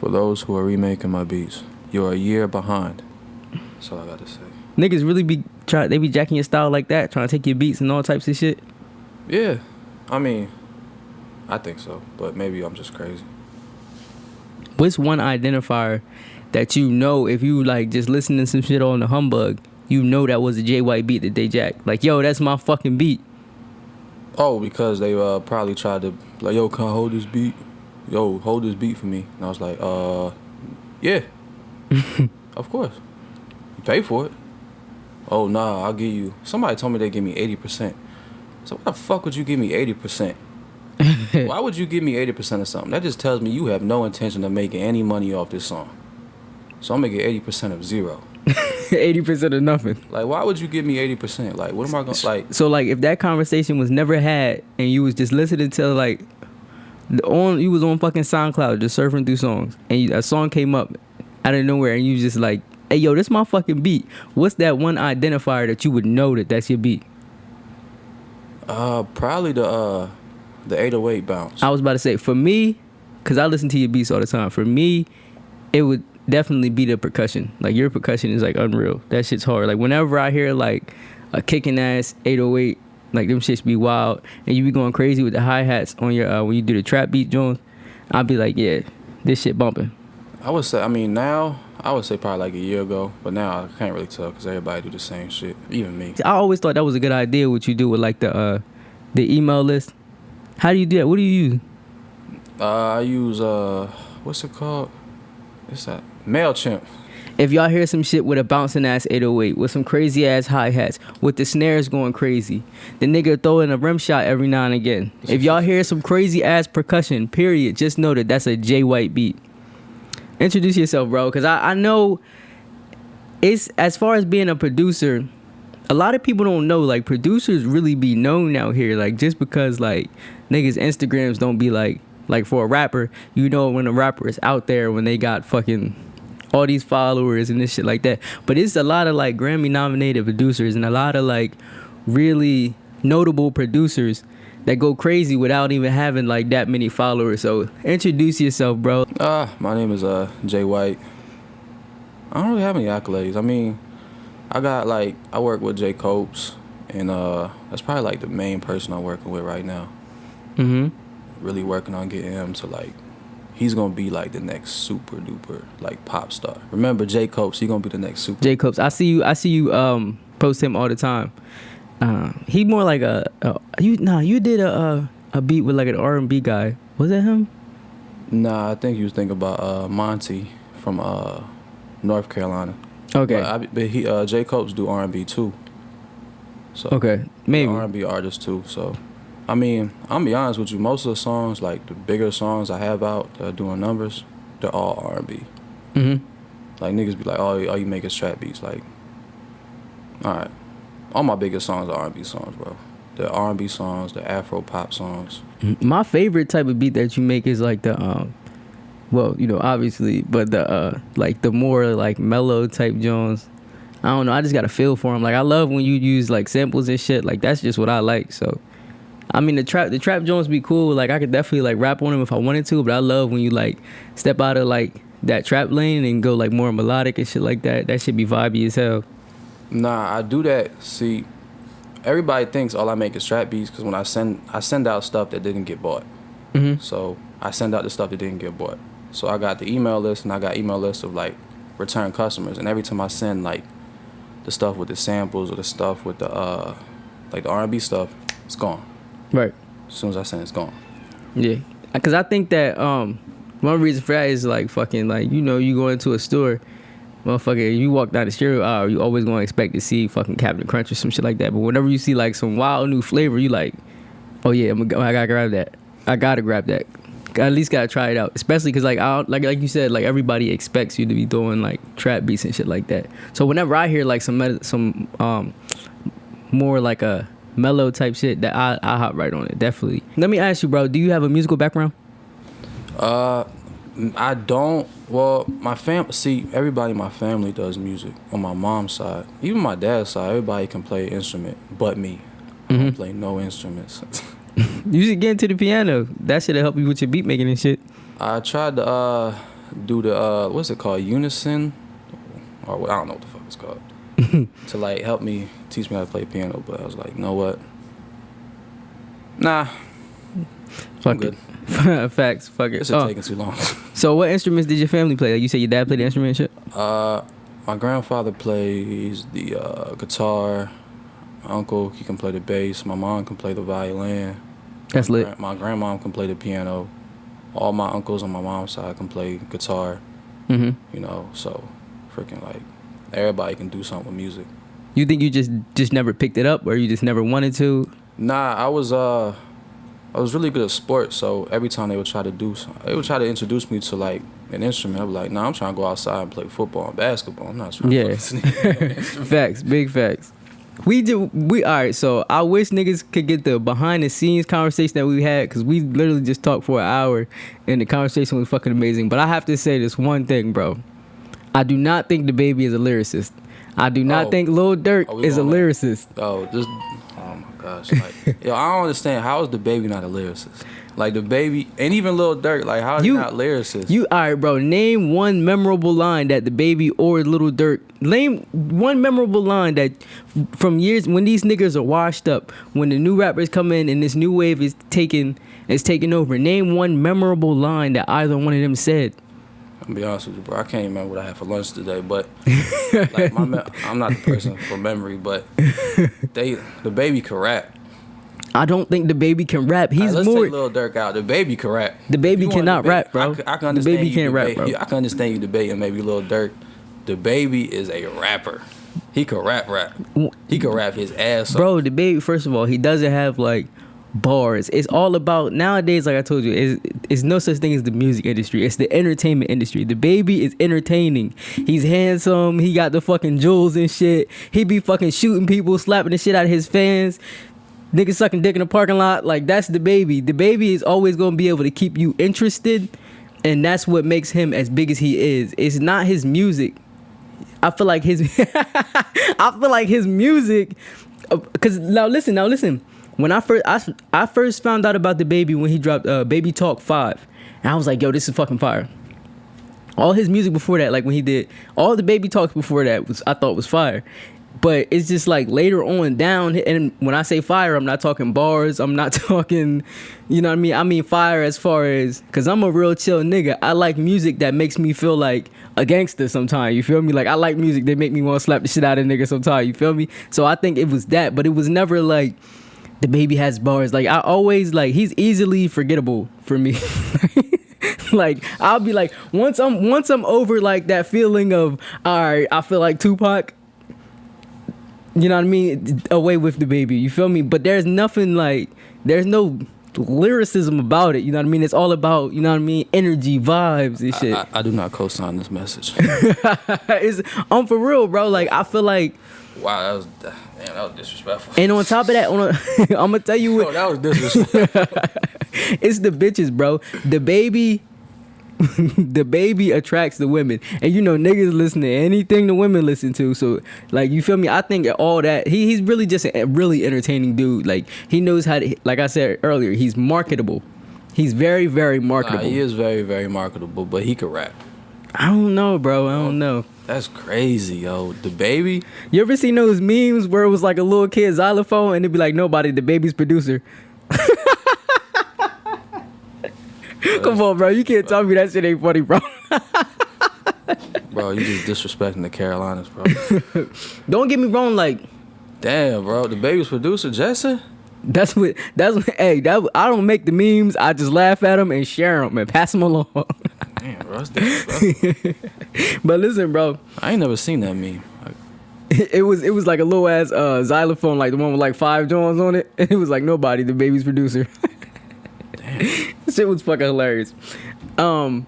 For those who are remaking my beats, you're a year behind. That's all I got to say. Niggas really be they be jacking your style like that, trying to take your beats and all types of shit. Yeah, I mean, I think so, but maybe I'm just crazy. What's one identifier that you know if you like just listening to some shit on the Humbug, you know that was a JWyte beat that they jacked? Like, yo, that's my fucking beat. Oh, because they probably tried to like, yo, can I hold this beat? Yo, hold this beat for me. And I was like, yeah, of course. You pay for it. Oh, nah, I'll give you. Somebody told me they give me 80%. So why the fuck would you give me 80%? Why would you give me 80% of something? That just tells me you have no intention of making any money off this song. So I'm gonna get 80% of zero. 80% of nothing. Like, why would you give me 80%? Like, what am I gonna like? So like, if that conversation was never had and you was just listening to like, you was on fucking SoundCloud just surfing through songs and a song came up out of nowhere and you just like, hey yo, this my fucking beat. What's that one identifier that you would know that that's your beat? Probably the 808 bounce. I was about to say, for me, because I listen to your beats all the time, for me, it would definitely be the percussion. Like, your percussion is like unreal. That shit's hard. Like, whenever I hear like a kicking ass 808, like them shits be wild, and you be going crazy with the hi-hats on your when you do the trap beat, Jones, I'll be like, yeah, this shit bumping. I would say, now, I would say probably like a year ago, but now I can't really tell because everybody do the same shit, even me. I always thought that was a good idea, what you do with like the email list. How do you do that? What do you use? I use, what's it called? What's that? MailChimp. If y'all hear some shit with a bouncing ass 808, with some crazy ass hi-hats, with the snares going crazy, the nigga throw in a rim shot every now and again. If y'all hear some crazy ass percussion, period, just know that that's a JWyte beat. Introduce yourself, bro, because I know it's, as far as being a producer, a lot of people don't know, like, producers really be known out here, like, just because, like, niggas' Instagrams don't be like for a rapper, you know when a rapper is out there, when they got fucking all these followers and this shit like that. But it's a lot of, like, Grammy-nominated producers and a lot of, like, really notable producers that go crazy without even having, like, that many followers. So, introduce yourself, bro. My name is JWyte. I don't really have any accolades. I mean, I work with J Copes, and that's probably, like, the main person I'm working with right now. Mm-hmm. Really working on getting him to, like, he's gonna be like the next super duper like pop star. Remember J Copes, he gonna be the next super. J Copes, I see you post him all the time. He more like you did a beat with like an R&B guy. Was that him? Nah, I think you was thinking about Monty from North Carolina. Okay. But he J Copes do R&B too. So okay, maybe R&B artist too. So I mean, I'm gonna be honest with you. Most of the songs, like the bigger songs I have out that are doing numbers, they're all R&B. Mm-hmm. Like niggas be like, oh, you making trap beats? Like, all right, all my biggest songs are R&B songs, bro. The R&B songs, the Afro pop songs. My favorite type of beat that you make is like the well, you know, obviously, but the like the more like mellow type Jones. I don't know. I just got a feel for them. Like, I love when you use like samples and shit. Like, that's just what I like. So. I mean, the trap Jones be cool. Like, I could definitely like rap on him if I wanted to, but I love when you like step out of like that trap lane and go like more melodic and shit like that. That should be vibey as hell. Nah, I do that. See, everybody thinks all I make is trap beats because when I send out stuff that didn't get bought. Mm-hmm. So I send out the stuff that didn't get bought. So I got the email list and I got email lists of like return customers, and every time I send like the stuff with the samples or the stuff with the like the R&B stuff, it's gone. Right. As soon as I send, it's gone. Yeah, because I think that one reason for that is like fucking like, you know, you go into a store, motherfucker, you walk down the street aisle, you always gonna expect to see fucking Captain Crunch or some shit like that. But whenever you see like some wild new flavor, you like, oh yeah, I gotta grab that. I gotta grab that. I at least gotta try it out. Especially because like like you said, like everybody expects you to be doing like trap beats and shit like that. So whenever I hear like some more like a mellow type shit, that I hop right on it, definitely. Let me ask you, bro, do you have a musical background? I don't. Well, everybody in my family does music on my mom's side. Even my dad's side, everybody can play an instrument but me. I don't play no instruments. You should get into the piano. That should help you with your beat making and shit. I tried to do the what's it called, unison, or I don't know what the fuck it's called, to like help me teach me how to play piano. But I was like, you know what? Nah, I'm good. Facts. Fuck it. This is taking too long. So what instruments did your family play? Like you said, your dad played the instrument and shit. My grandfather plays the guitar. My uncle, he can play the bass. My mom can play the violin. That's lit. My grandmom can play the piano. All my uncles on my mom's side can play guitar. Mm-hmm. You know, so freaking like everybody can do something with music. You think you just never picked it up, or you just never wanted to? Nah, I was really good at sports, so every time they would try to introduce me to like an instrument, I'd be like, nah, I'm trying to go outside and play football and basketball. I'm not trying to play Facts, big facts. All right, so I wish niggas could get the behind the scenes conversation that we had, because we literally just talked for an hour and the conversation was fucking amazing. But I have to say this one thing, bro. I do not think the baby is a lyricist. I do not think Lil Durk is a lyricist. Oh my gosh. Like, yo, I don't understand. How is the baby not a lyricist? Like the baby, and even Lil Durk, like how is he not lyricist? All right, bro. Name one memorable line that the baby or Lil Durk. Name one memorable line that from years when these niggas are washed up, when the new rappers come in and this new wave is taking over. Name one memorable line that either one of them said. I'll be honest with you, bro. I can't remember what I had for lunch today, but like I'm not the person for memory, but the baby can rap. I don't think the baby can rap. He's let's more. Take Lil Durk out. The baby can rap. The baby cannot rap, bro. I can understand the baby can't rap, bro. I can understand you debating maybe Lil Durk. The baby is a rapper. He can rap. He can rap his ass off. Bro, the baby. First of all, he doesn't have like bars. It's all about nowadays. Like I told you, it's no such thing as the music industry. It's the entertainment industry. The baby is entertaining. He's handsome. He got the fucking jewels and shit. He be fucking shooting people, slapping the shit out of his fans. Niggas sucking dick in the parking lot. Like, that's the baby. The baby is always going to be able to keep you interested. And that's what makes him as big as he is. It's not his music. I feel like his music. Because now listen. When I first found out about the baby when he dropped Baby Talk 5. And I was like, yo, this is fucking fire. All his music before that, like when he did all the Baby Talks before that, I thought was fire. But it's just like later on down, and when I say fire, I'm not talking bars. I'm not talking, you know what I mean? I mean fire as far as, because I'm a real chill nigga. I like music that makes me feel like a gangster sometimes, you feel me? Like I like music that make me want to slap the shit out of nigga sometimes, you feel me? So I think it was that, but it was never like the baby has bars. Like I always like, he's easily forgettable for me. Like I'll be like, once I'm over like that feeling of, all right, I feel like Tupac. You know what I mean? Away with the baby. You feel me? But there's nothing like, there's no lyricism about it. You know what I mean? It's all about, you know what I mean? Energy, vibes and shit. I do not co-sign this message. I'm for real, bro. Like, I feel like. Wow, that was disrespectful. And on top of that, I'm going to tell you what. Oh, that was disrespectful. It's the bitches, bro. The baby. The baby attracts the women, and you know niggas listen to anything the women listen to. So like, you feel me? I think all that he's really just a really entertaining dude. Like he knows how to, like I said earlier, he's marketable. He's very, very marketable. He is very, very marketable, but he could rap. I don't know, bro. I don't know. That's crazy, yo. The baby. You ever seen those memes where it was like a little kid xylophone and it'd be like, nobody, the baby's producer. Come on, bro. You can't tell me that shit ain't funny, bro. Bro, you just disrespecting the Carolinas, bro. Don't get me wrong, like. Damn, bro. The baby's producer, Jesse? That's what, I don't make the memes. I just laugh at them and share them and pass them along. Damn, bro. That's disrespectful. But listen, bro. I ain't never seen that meme. It was like a little ass xylophone, like the one with like 5 joints on it. And it was like, nobody, the baby's producer. Shit was fucking hilarious. And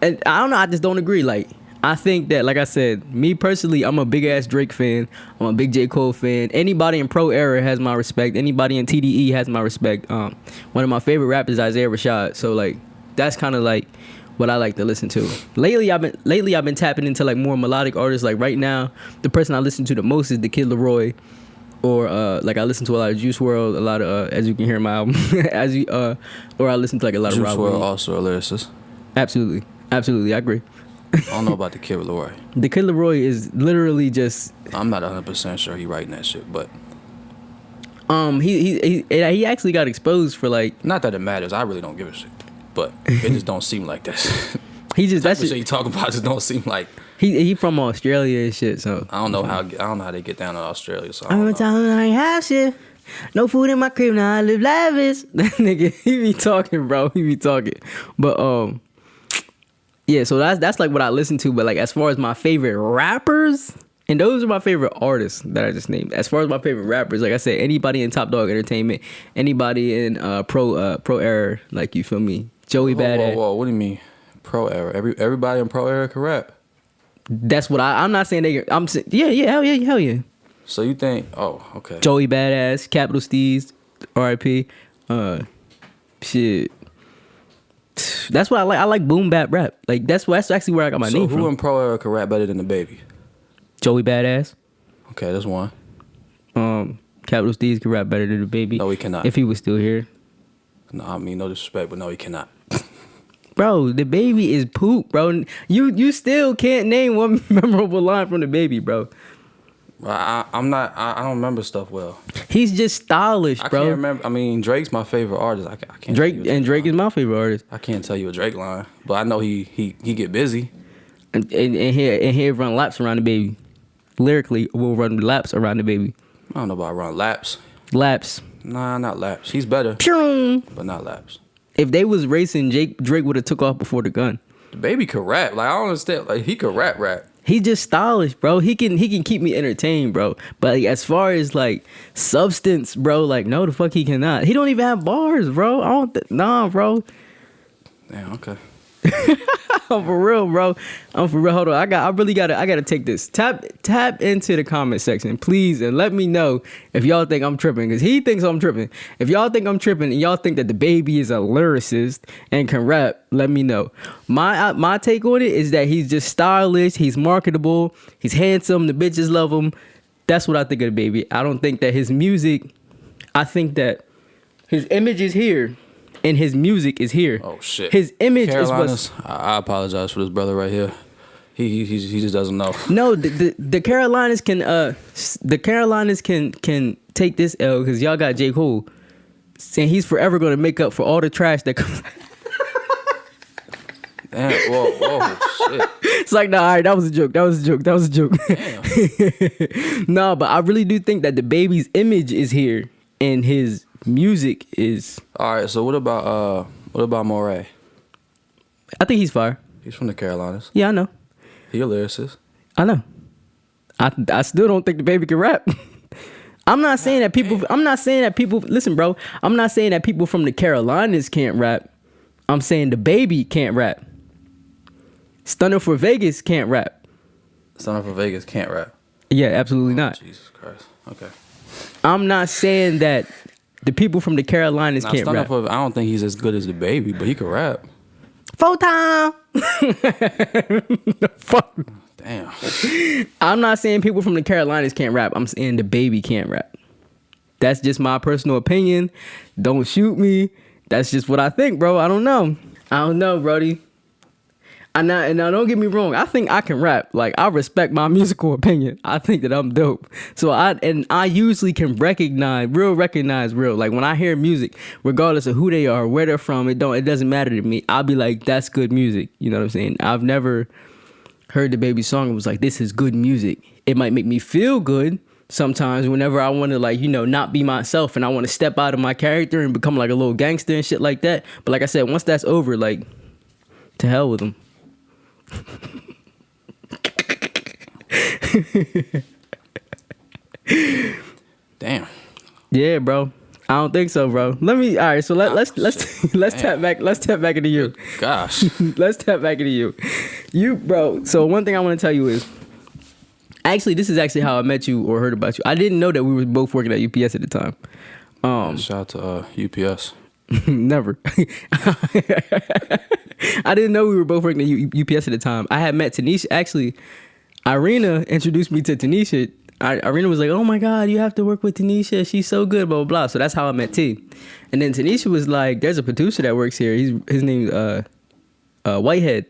I don't know, I just don't agree. Like, I think that, like I said, me personally, I'm a big ass Drake fan. I'm a big J. Cole fan. Anybody in Pro Era has my respect. Anybody in TDE has my respect. One of my favorite rappers is Isaiah Rashad. So like, that's kind of like what I like to listen to. Lately I've been tapping into like more melodic artists. Like right now, the person I listen to the most is the Kid Leroy. Or like I listen to a lot of Juice WRLD, a lot of as you can hear in my album, or I listen to like a lot of Juice Rob WRLD Lee. also a lyricist. Absolutely. Absolutely, I agree. I don't know about the Kid Leroy. The Kid Leroy is literally just I'm not 100% sure he writing that shit, but he actually got exposed for like not that it matters. I really don't give a shit, but it just don't seem like that. he just That's that's shit you talk about just don't seem like. he from Australia and shit. So I don't know how they get down to Australia. So I I'm don't gonna know. tell him I ain't have shit. No food in my crib now. I live lavish. That nigga, he be talking, bro. He be talking. But yeah. So that's like what I listen to. But like as far as my favorite rappers, and those are my favorite artists that I just named. As far as my favorite rappers, like I said, anybody in Top Dog Entertainment, anybody in Pro Era, like you feel me, Joey Badass. Whoa, what do you mean? Pro Era. Everybody in Pro Era can rap. That's what I'm not saying they. I'm saying hell yeah. So you think? Oh, okay. Joey Badass, Capital Steez, R.I.P. Shit. That's what I like. I like boom bap rap. Like that's actually where I got my name So from. who in Pro Era can rap better than the Baby? Joey Badass. Okay, that's one. Capital Steez can rap better than the Baby. No, he cannot. If he was still here. No, I mean no disrespect, but no, he cannot. Bro, the Baby is poop, bro. You still can't name one memorable line from the Baby, bro. I'm not. I don't remember stuff well. He's just stylish, I bro. can't remember. I mean, Drake's my favorite artist. I can't. Drake tell you a and Drake line. is my favorite artist. I can't tell you a Drake line, but I know he get busy. And here run laps around the Baby. Lyrically, will run laps around the Baby. I don't know about run laps. Laps. Nah, not laps. He's better, Pew! but not laps. If they was racing, Drake would have took off before the gun. The Baby could rap. Like I don't understand. Like he could rap. He just stylish, bro. He can keep me entertained, bro. But like, as far as like substance, bro, like no, the fuck he cannot. He don't even have bars, bro. Nah, bro. Damn. Okay. I'm for real, bro. I'm for real. Hold on. I gotta take this. Tap into the comment section, please, and let me know if y'all think I'm tripping, because he thinks I'm tripping. If y'all think I'm tripping and y'all think that the Baby is a lyricist and can rap, let me know. My take on it is that he's just stylish, he's marketable, he's handsome, the bitches love him. That's what I think of the Baby. I don't think that his music, I think that his image is here. And his music is here. Oh shit. His image Carolinas, is what's. I apologize for this brother right here. He just doesn't know. No, the Carolinas can take this L because y'all got J. Cole, saying he's forever gonna make up for all the trash that comes. Damn. Whoa, shit. It's like, nah, all right, that was a joke. Damn. No, but I really do think that the Baby's image is here and his music is. All right. So what about Moray? I think he's fire. He's from the Carolinas. Yeah, I know. He a lyricist. I know. I still don't think the Baby can rap. I'm not saying that people. Listen, bro. I'm not saying that people from the Carolinas can't rap. I'm saying the Baby can't rap. Stunner for Vegas can't rap. Son of a Vegas can't rap. Yeah, absolutely not. Jesus Christ. Okay. I'm not saying that the people from the Carolinas Now, can't rap. I don't think he's as good as the Baby, but he could rap. Full time. Fuck. Damn. I'm not saying people from the Carolinas can't rap. I'm saying the Baby can't rap. That's just my personal opinion. Don't shoot me. That's just what I think, bro. I don't know, Brody. And now don't get me wrong. I think I can rap. Like, I respect my musical opinion. I think that I'm dope. So I usually can recognize real. Like, when I hear music, regardless of who they are, where they're from, it doesn't matter to me. I'll be like, that's good music. You know what I'm saying? I've never heard the Baby song and was like, this is good music. It might make me feel good sometimes whenever I want to, like, you know, not be myself and I want to step out of my character and become like a little gangster and shit like that. But like I said, once that's over, like, to hell with them. Damn. Yeah, bro. I don't think so, bro. All right, so let's tap back into you. Gosh. Let's tap back into you. You, bro. So one thing I want to tell you is, actually, this is actually how I met you or heard about you. I didn't know that we were both working at UPS at the time. Shout out to UPS. Never. I didn't know we were both working at UPS at the time. I had met Tanisha. Actually, Irina introduced me to Tanisha. Irina was like, oh my God, you have to work with Tanisha. She's so good, blah, blah, blah. So that's how I met T. And then Tanisha was like, there's a producer that works here. His name's Whitehead.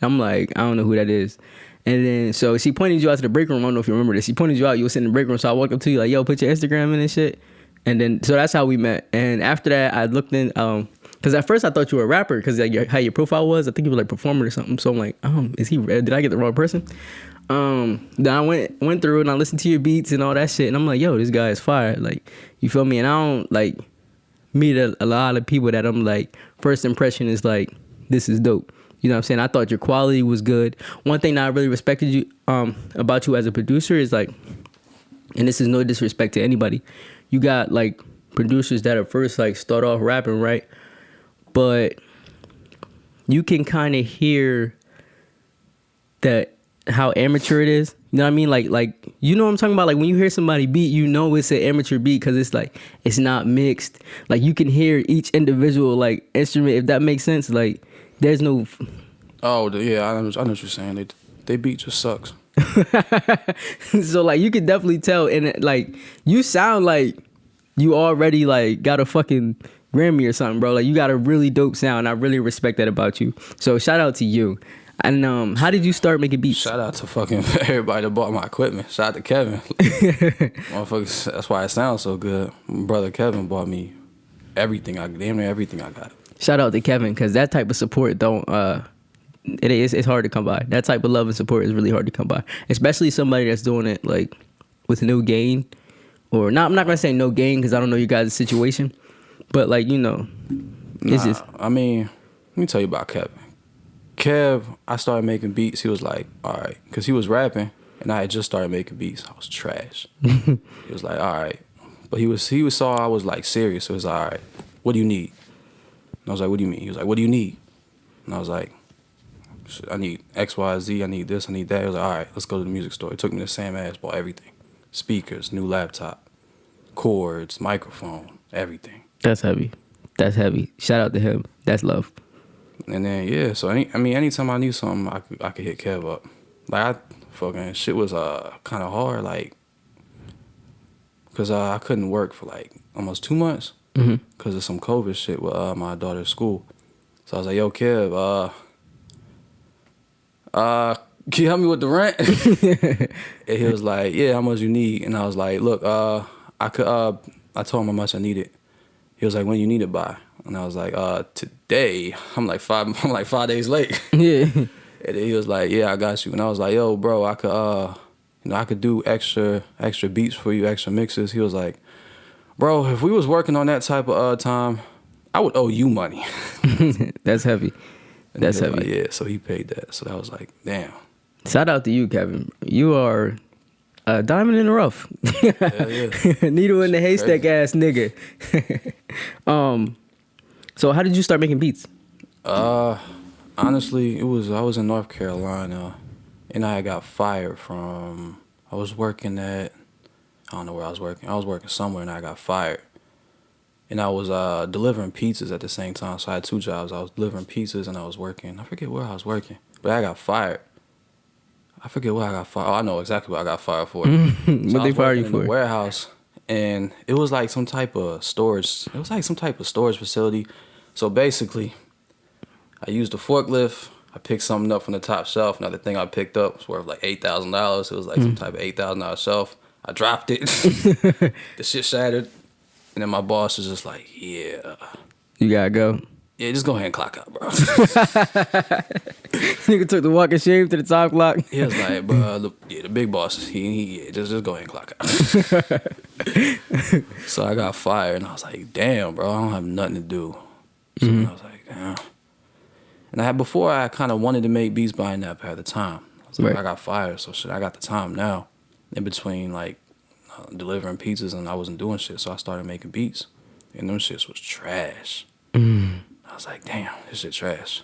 I'm like, I don't know who that is. And then, so she pointed you out to the break room. I don't know if you remember this. She pointed you out. You were sitting in the break room. So I walked up to you like, yo, put your Instagram in and shit. And then, so that's how we met. And after that, I looked in, because at first I thought you were a rapper because like how your profile was. I think you were like performer or something. So I'm like, did I get the wrong person? Then I went through and I listened to your beats and all that shit. And I'm like, yo, this guy is fire. Like, you feel me? And I don't like meet a lot of people that I'm like, first impression is like, this is dope. You know what I'm saying? I thought your quality was good. One thing that I really respected you about you as a producer is like, and this is no disrespect to anybody, you got like producers that at first like start off rapping, right? But you can kind of hear that how amateur it is. You know what I mean? Like you know what I'm talking about? Like when you hear somebody beat, you know it's an amateur beat because it's like it's not mixed. Like you can hear each individual like instrument, if that makes sense. Like there's no. Oh yeah, I know what you're saying. They beat just sucks. So like you could definitely tell, and like you sound like you already like got a fucking Grammy or something, bro. Like you got a really dope sound. I really respect that about you. So shout out to you. And how did you start making beats? Shout out to fucking everybody that bought my equipment. Shout out to Kevin. Motherfuckers, that's why it sounds so good. My brother Kevin bought me everything. Damn near everything I got. Shout out to Kevin, because that type of support it's hard to come by. That type of love and support is really hard to come by, especially somebody that's doing it like with no gain, or not. I'm not gonna say no gain because I don't know you guys' situation, but like it's just. I mean, let me tell you about Kevin. Kev, I started making beats. He was like, all right, because he was rapping, and I had just started making beats. I was trash. He was like, all right, but he saw I was like serious. So he was like, all right, what do you need? And I was like, what do you mean? He was like, what do you need? And I was like, I need X, Y, Z. I need this. I need that. He was like, all right, let's go to the music store. He took me to Sam Ash, bought everything. Speakers, new laptop, cords, microphone, everything. That's heavy. That's heavy. Shout out to him. That's love. And then, yeah, so anytime I need something, I could hit Kev up. Like, shit was kind of hard, like, because I couldn't work for, like, almost 2 months because of some COVID shit with my daughter's school. So I was like, yo, Kev, can you help me with the rent? And he was like, yeah, how much you need? And I was like, look, I told him how much I needed. He was like, when you need it by? And I was like, today. I'm like 5 days late. Yeah. And then he was like, yeah, I got you. And I was like, yo, bro, I could do extra beats for you, extra mixes. He was like, bro, if we was working on that type of time, I would owe you money. That's heavy. That's heavy. Like, yeah, so he paid that. So that was like, damn. Shout out to you, Kevin. You are a diamond in the rough. Yeah. Needle in the haystack ass nigga. So how did you start making beats? Honestly, I was in North Carolina, and I got fired from. I was working at. I don't know where I was working. I was working somewhere, and I got fired. And I was delivering pizzas at the same time, so I had 2 jobs. I was delivering pizzas, and I was working. I forget where I was working, but I got fired. I forget what I got fired. Oh, I know exactly what I got fired for. What they fired you for? In the warehouse, and it was like some type of storage. It was like some type of storage facility. So basically, I used a forklift. I picked something up from the top shelf. Now the thing I picked up was worth like $8,000. It was like some type of $8,000 shelf. I dropped it. The shit shattered. And then my boss was just like, yeah. You gotta go. Yeah, just go ahead and clock out, bro. Nigga took the walking shame to the time clock. He was like, bro, the big boss, he just go ahead and clock out. So I got fired, and I was like, damn, bro, I don't have nothing to do. So I was like, damn. And before I kind of wanted to make beats, but I didn't have the time. I was like, right. I got fired, so shit, I got the time now. In between, like, delivering pizzas, and I wasn't doing shit, so I started making beats. And them shits was trash. I was like, damn, this shit trash.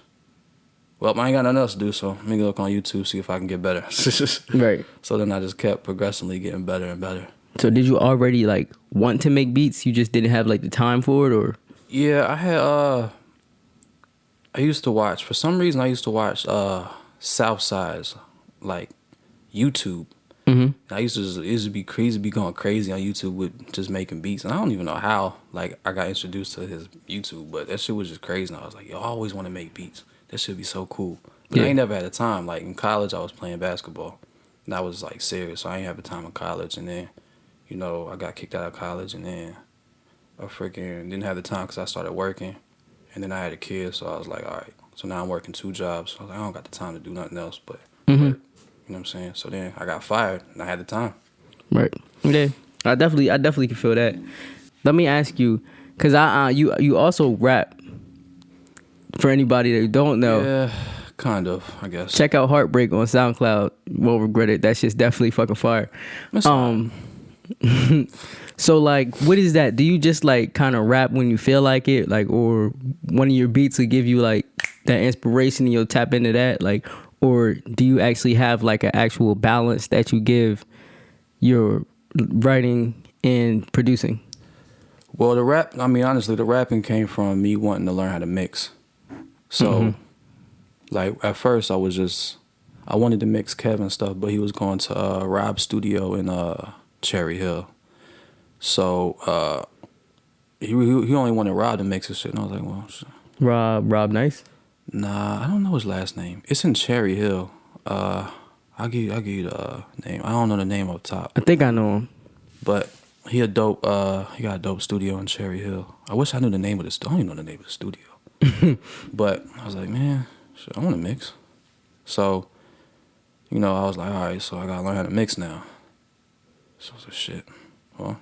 Well, I ain't got nothing else to do, so let me look on YouTube, see if I can get better. Right. So then I just kept progressively getting better and better. So did you already, like, want to make beats? You just didn't have, like, the time for it, or? Yeah, I had, I used to watch, for some reason, I used to watch Southside's, like, YouTube. I used to be going crazy on YouTube with just making beats, and I don't even know how like I got introduced to his YouTube, but that shit was just crazy. And I was like, yo, I always want to make beats. That should be so cool. But I ain't never had a time. Like in college, I was playing basketball. And I was like serious, so I ain't have a time in college. And then, you know, I got kicked out of college, and then I freaking didn't have the time because I started working. And then I had a kid, so I was like, all right. So now I'm working 2 jobs. So I was like, I don't got the time to do nothing else but work. You know what I'm saying? So then I got fired, and I had the time. Right. Yeah. I definitely can feel that. Let me ask you, cause you also rap. For anybody that don't know, Yeah, kind of, I guess. check out Heartbreak on SoundCloud. Won't regret it. That shit's definitely fucking fire. So like, what is that? Do you just like kind of rap when you feel like it, like, or one of your beats will give you like that inspiration and you'll tap into that, like, or do you actually have like an actual balance that you give your writing and producing? Well, honestly, the rapping came from me wanting to learn how to mix. So, like, at first I wanted to mix Kevin stuff, but he was going to Rob's studio in Cherry Hill. So, he only wanted Rob to mix his shit, and I was like, well, shit. Rob Nice? Nah, I don't know his last name. It's in Cherry Hill. I'll give you the name. I don't know the name up top. I think I know him. But he got a dope studio in Cherry Hill. I wish I knew the name of the studio. I don't even know the name of the studio. But I was like, man, shit, I want to mix. So, you know, I was like, all right, so I got to learn how to mix now. So I was like, shit, well,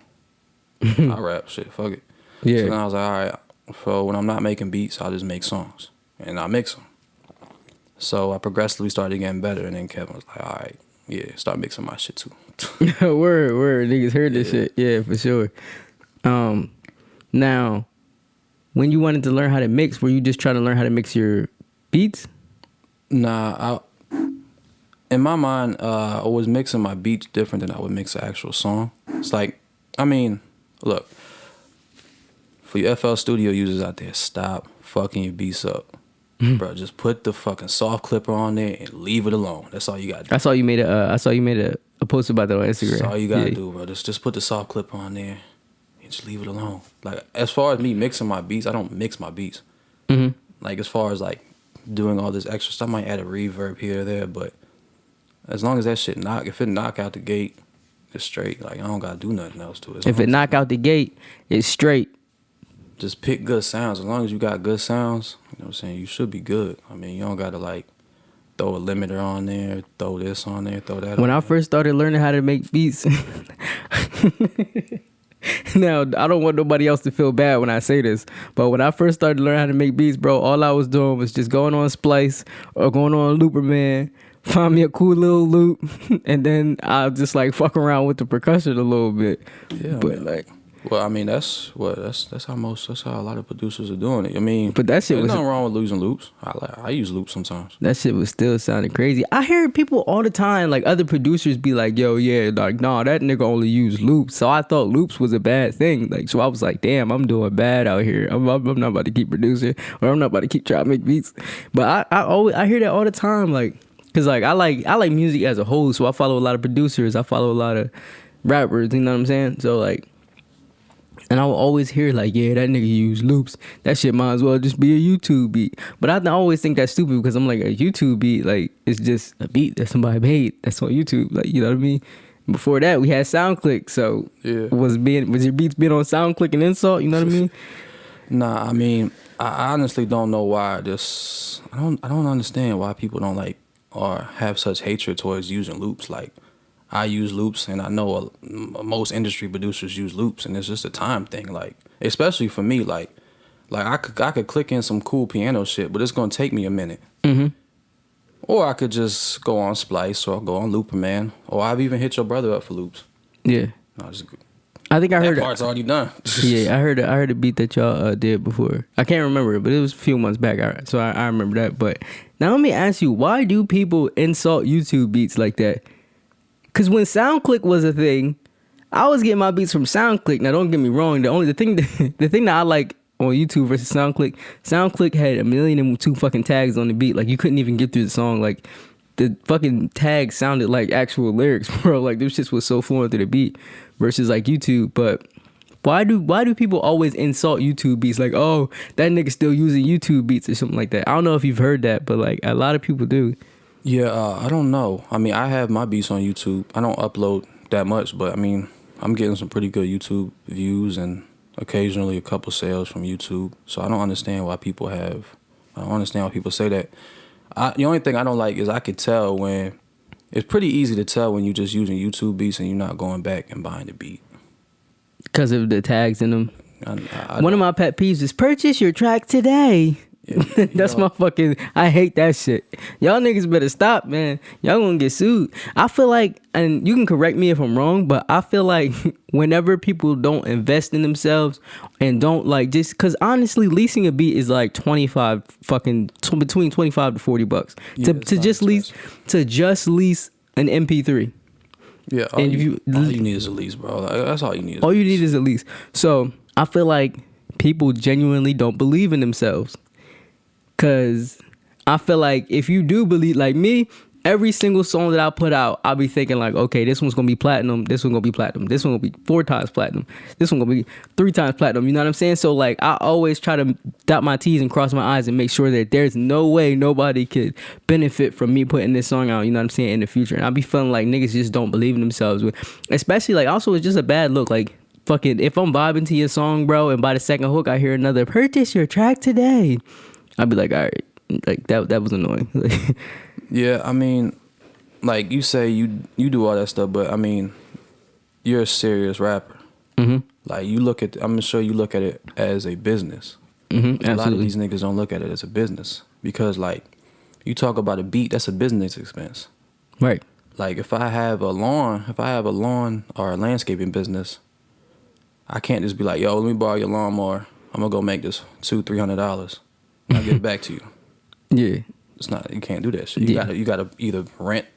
I rap, shit, fuck it. Yeah. So then I was like, all right, so when I'm not making beats, I'll just make songs. And I mix them. So I progressively started getting better, and then Kevin was like, all right, yeah, start mixing my shit too. Word, niggas heard this shit. Yeah, for sure. Now, when you wanted to learn how to mix, were you just trying to learn how to mix your beats? Nah, in my mind, I was mixing my beats different than I would mix an actual song. It's like, I mean, look, for you FL Studio users out there, stop fucking your beats up. Bro, just put the fucking soft clipper on there and leave it alone. That's all you got to do. I saw you made a post about that on Instagram. That's all you got to do, bro. Just put the soft clipper on there and just leave it alone. Like, as far as me mixing my beats, I don't mix my beats. Like, as far as, like, doing all this extra stuff, I might add a reverb here or there, but as long as that shit if it knock out the gate, it's straight. Like, I don't got to do nothing else to it. If it knock out the gate, it's straight. Just pick good sounds. As long as you got good sounds, you know what I'm saying, you should be good. I mean, you don't got to, like, throw a limiter on there, throw this on there, throw that on When I there. first started learning how to make beats, now, I don't want nobody else to feel bad when I say this, but when I first started learning how to make beats, bro, all I was doing was just going on Splice or going on Looper Man, find me a cool little loop, and then I'll just, like, fuck around with the percussion a little bit. Yeah, But, man. like... Well, I mean, that's how a lot of producers are doing it. I mean, But that shit there's was... nothing wrong with using loops. I use loops sometimes. That shit was still sounding crazy. I hear people all the time, like other producers be like, yo, yeah, like, nah, that nigga only use loops. So I thought loops was a bad thing. Like, so I was like, damn, I'm doing bad out here. I'm not about to keep producing, or I'm not about to keep trying to make beats. But I hear that all the time, like, cause like I like music as a whole. So I follow a lot of producers. I follow a lot of rappers. You know what I'm saying? So like, and I will always hear like, yeah, that nigga use loops. That shit might as well just be a YouTube beat. But I always think that's stupid because I'm like, a YouTube beat, like, it's just a beat that somebody made that's on YouTube. Like, you know what I mean? Before that, we had SoundClick. So Yeah. was your beats being on SoundClick an insult? You know what I mean? Nah, I mean, I honestly don't know why this. I don't understand why people don't like or have such hatred towards using loops. Like, I use loops, and I know most industry producers use loops, and it's just a time thing. Like, especially for me, like I could click in some cool piano shit, but it's gonna take me a minute. Or I could just go on Splice or go on Looper Man, or I've even hit your brother up for loops. Yeah. No, just, I think I heard that part's already done. Yeah, I heard a beat that y'all did before. I can't remember it, but it was a few months back. So I remember that. But now let me ask you, why do people insult YouTube beats like that? Because when SoundClick was a thing, I was getting my beats from SoundClick. Now, don't get me wrong. The thing that I like on YouTube versus SoundClick had 1,002,000 fucking tags on the beat. Like, you couldn't even get through the song. Like, the fucking tags sounded like actual lyrics, bro. Like, this shit was so flowing through the beat versus, like, YouTube. But Why do people always insult YouTube beats? Like, oh, that nigga still using YouTube beats or something like that. I don't know if you've heard that, but like a lot of people do. Yeah, I don't know. I mean, I have my beats on YouTube. I don't upload that much, but I mean, I'm getting some pretty good YouTube views and occasionally a couple sales from YouTube. So I don't understand why people say that. The only thing I don't like is I could tell when it's pretty easy to tell when you're just using YouTube beats and you're not going back and buying the beat. Because of the tags in them. I One of my pet peeves is purchase your track today. Yeah, that's my fucking, I hate that shit. Y'all niggas better stop, man. Y'all gonna get sued. I feel like, and you can correct me if I'm wrong, but I feel like whenever people don't invest in themselves and don't like, just because honestly leasing a beat is like between 25 to $40 to just lease an MP3. Yeah, all you need is a lease, bro. Like, that's all you need. All you need is a lease. So I feel like people genuinely don't believe in themselves. Cause I feel like if you do believe, like me, every single song that I put out, I'll be thinking like, okay, this one's gonna be platinum, this one's gonna be platinum, this one gonna be 4 times platinum, this one gonna be 3 times platinum. You know what I'm saying? So like, I always try to dot my T's and cross my I's and make sure that there's no way nobody could benefit from me putting this song out. You know what I'm saying? In the future, and I be feeling like niggas just don't believe in themselves. Especially like, also it's just a bad look. Like, fucking, if I'm vibing to your song, bro, and by the second hook I hear another purchase your track today, I'd be like, all right, like that was annoying. Yeah, I mean, like you say you do all that stuff, but I mean, you're a serious rapper. Mm-hmm. Like I'm sure you look at it as a business. Mm-hmm, a lot of these niggas don't look at it as a business because like you talk about a beat, that's a business expense. Right. Like if I have a lawn or a landscaping business, I can't just be like, yo, let me borrow your lawnmower. I'm gonna go make this $200-$300. I'll get it back to you. Yeah. It's not, you can't do that shit. You gotta either rent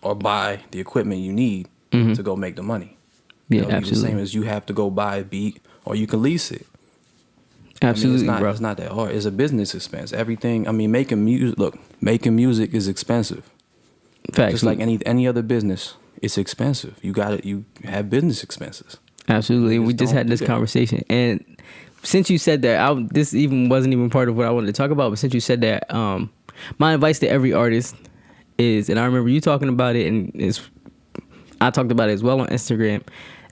or buy the equipment you need to go make the money. Yeah, absolutely. The same as you have to go buy a beat or you can lease it. Absolutely, I mean, bro. It's not that hard. It's a business expense. Everything. I mean, making music is expensive. Facts. Just like any other business, it's expensive. You have business expenses. Absolutely. We just had this conversation, and since you said that, this even wasn't even part of what I wanted to talk about. But since you said that, my advice to every artist is, and I remember you talking about it, and I talked about it as well on Instagram.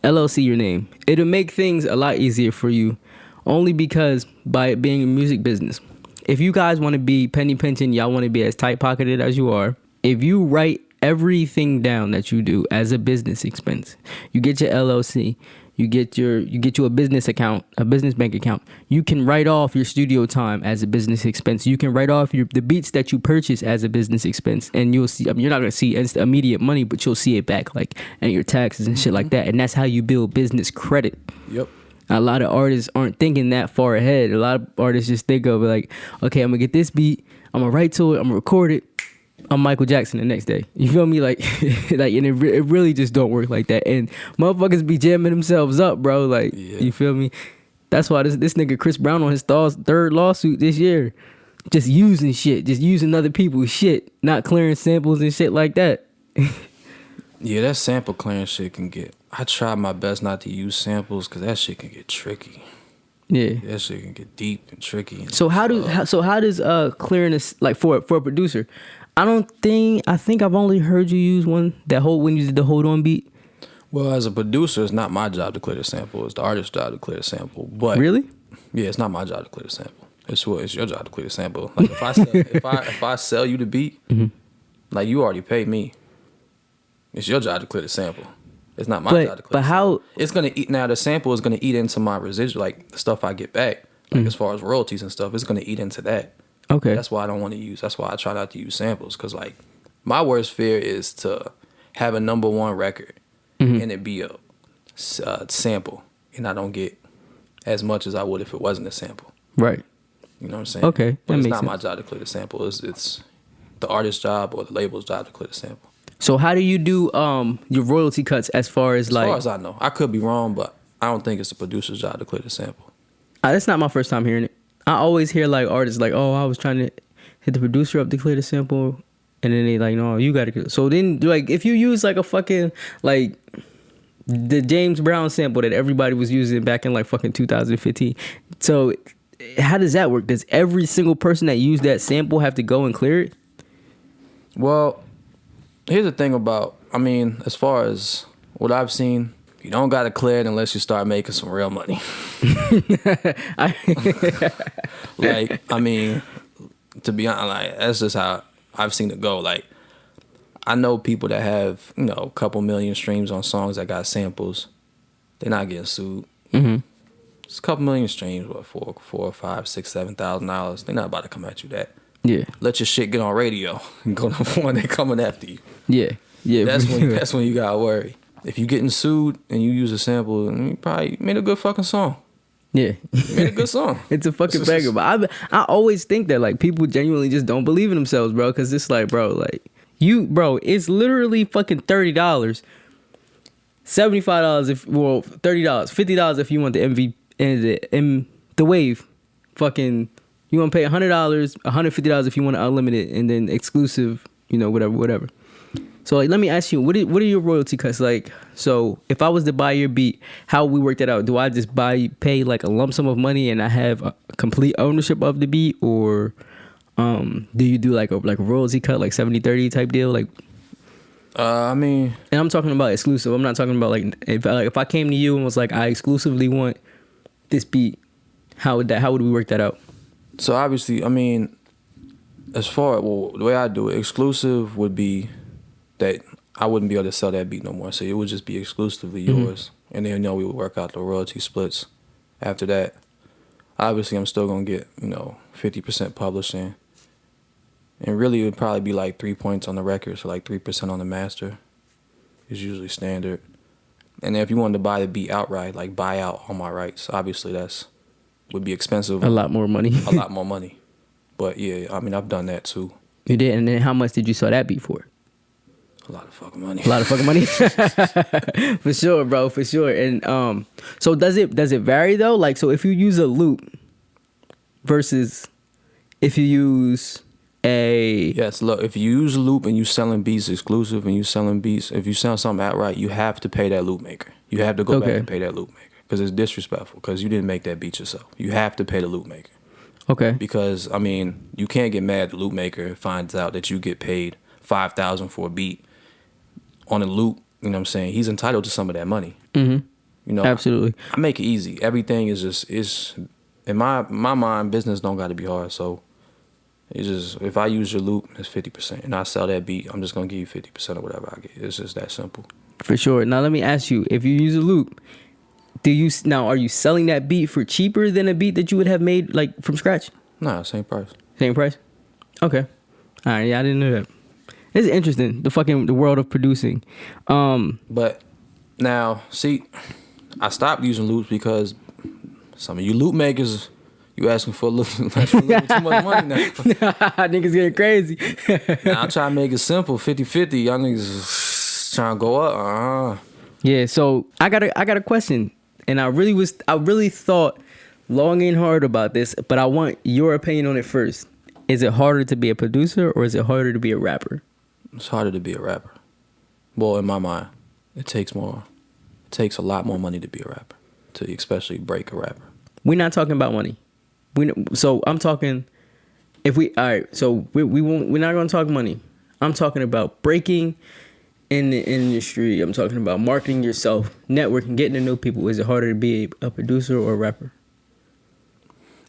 LLC your name. It'll make things a lot easier for you, only because by it being a music business. If you guys want to be penny pinching, y'all want to be as tight pocketed as you are. If you write everything down that you do as a business expense, you get your LLC. You get you a business account, a business bank account. You can write off your studio time as a business expense. You can write off the beats that you purchase as a business expense, and you'll see. I mean, you're not gonna see immediate money, but you'll see it back, like, and your taxes and shit like that. And that's how you build business credit. Yep. A lot of artists aren't thinking that far ahead. A lot of artists just think of like, okay, I'm gonna get this beat, I'm gonna write to it, I'm gonna record it. I'm Michael Jackson the next day. You feel me? Like, like, and it really just don't work like that. And motherfuckers be jamming themselves up, bro. Like, yeah. You feel me? That's why this nigga Chris Brown on his third lawsuit this year, just using other people's shit, not clearing samples and shit like that. Yeah, that sample clearing shit can get. I try my best not to use samples because that shit can get tricky. Yeah, that shit can get deep and tricky. So how does clearing this, like, for a producer? I think I've only heard you use when you did the Hold On beat. Well, as a producer, it's not my job to clear the sample. It's the artist's job to clear the sample. But really? Yeah, it's not my job to clear the sample. It's your job to clear the sample. Like if I sell you the beat, like you already paid me. It's your job to clear the sample. It's not my job to clear the sample. It's gonna eat now. The sample is gonna eat into my residual, like the stuff I get back, like as far as royalties and stuff. It's gonna eat into that. Okay. That's why I don't want to use. That's why I try not to use samples. Cause like my worst fear is to have a number one record and it be a sample, and I don't get as much as I would if it wasn't a sample. Right. You know what I'm saying? Okay. But it's not my job to clear the sample. It's the artist's job or the label's job to clear the sample. So how do you do your royalty cuts as far as like? As far as I know, I could be wrong, but I don't think it's the producer's job to clear the sample. That's not my first time hearing it. I always hear like artists like, oh, I was trying to hit the producer up to clear the sample, and then they like, no, you gotta. So then, like, if you use like a fucking like the James Brown sample that everybody was using back in like fucking 2015. So how does that work? Does every single person that used that sample have to go and clear it? Well, here's the thing about, I mean, as far as what I've seen, you don't got to clear it unless you start making some real money. Like, I mean, to be honest, like, that's just how I've seen it go. Like, I know people that have, you know, a couple million streams on songs that got samples. They're not getting sued. Mm-hmm. It's a couple million streams, what, $4, $5, $6, $7,000. They're not about to come at you that. Yeah. Let your shit get on radio and go to one. They coming after you. Yeah. Yeah. That's when you gotta worry. If you getting sued and you use a sample, you probably made a good fucking song. Yeah. You made a good song. It's a fucking banger. But I always think that like people genuinely just don't believe in themselves, bro. Because it's like, bro, like bro, it's literally fucking $30, $75 if $30, $50 if you want the MV and the wave. Fucking, you want to pay $100, $150 if you want unlimited, and then exclusive, you know, whatever. So like, let me ask you, what are your royalty cuts like? So if I was to buy your beat, how we work that out? Do I just pay like a lump sum of money and I have a complete ownership of the beat, or do you do like a royalty cut, like 70-30 type deal? Like, I mean, and I'm talking about exclusive. I'm not talking about like if I came to you and was like, I exclusively want this beat, how would we work that out? So obviously, I mean, as far the way I do it, exclusive would be that I wouldn't be able to sell that beat no more. So it would just be exclusively yours. And then, you know, we would work out the royalty splits after that. Obviously, I'm still going to get, you know, 50% publishing. And really, it would probably be like 3 points on the record. So like 3% on the master is usually standard. And then if you wanted to buy the beat outright, like buy out all my rights, obviously would be expensive. A lot more money. A lot more money. But yeah, I mean, I've done that too. You did? And then how much did you sell that beat for? A lot of fucking money. A lot of fucking money. For sure, bro, for sure. And so does it vary though? Like, so if you use a loop versus if you use a... Yes, look, if you use a loop and you selling beats exclusive and you selling beats, if you sell something outright, you have to pay that loop maker. You have to go back and pay that loop maker because it's disrespectful because you didn't make that beat yourself. You have to pay the loop maker. Okay. Because, I mean, you can't get mad at the loop maker finds out that you get paid $5,000 for a beat on a loop. You know what I'm saying? He's entitled to some of that money. Mm-hmm. You know, absolutely. I make it easy. Everything is in my mind, business don't got to be hard. So it's just, if I use your loop, it's 50%. And I sell that beat, I'm just going to give you 50% of whatever I get. It's just that simple. For sure. Now, let me ask you, if you use a loop, are you selling that beat for cheaper than a beat that you would have made like from scratch? Nah, same price. Same price? Okay. All right. Yeah, I didn't know that. It's interesting, the world of producing. But now, see, I stopped using loops because some of you loop makers, you asking for a little too much money now. Niggas getting crazy. Now I try to make it simple, 50-50. Y'all niggas trying to go up. Yeah, so I got a question, and I really thought long and hard about this, but I want your opinion on it first. Is it harder to be a producer or is it harder to be a rapper? It's harder to be a rapper. Well, in my mind, it takes a lot more money to be a rapper, to especially break a rapper. We're not talking about money. So I'm talking, we're not going to talk money. I'm talking about breaking in the industry. I'm talking about marketing yourself, networking, getting to know people. Is it harder to be a producer or a rapper?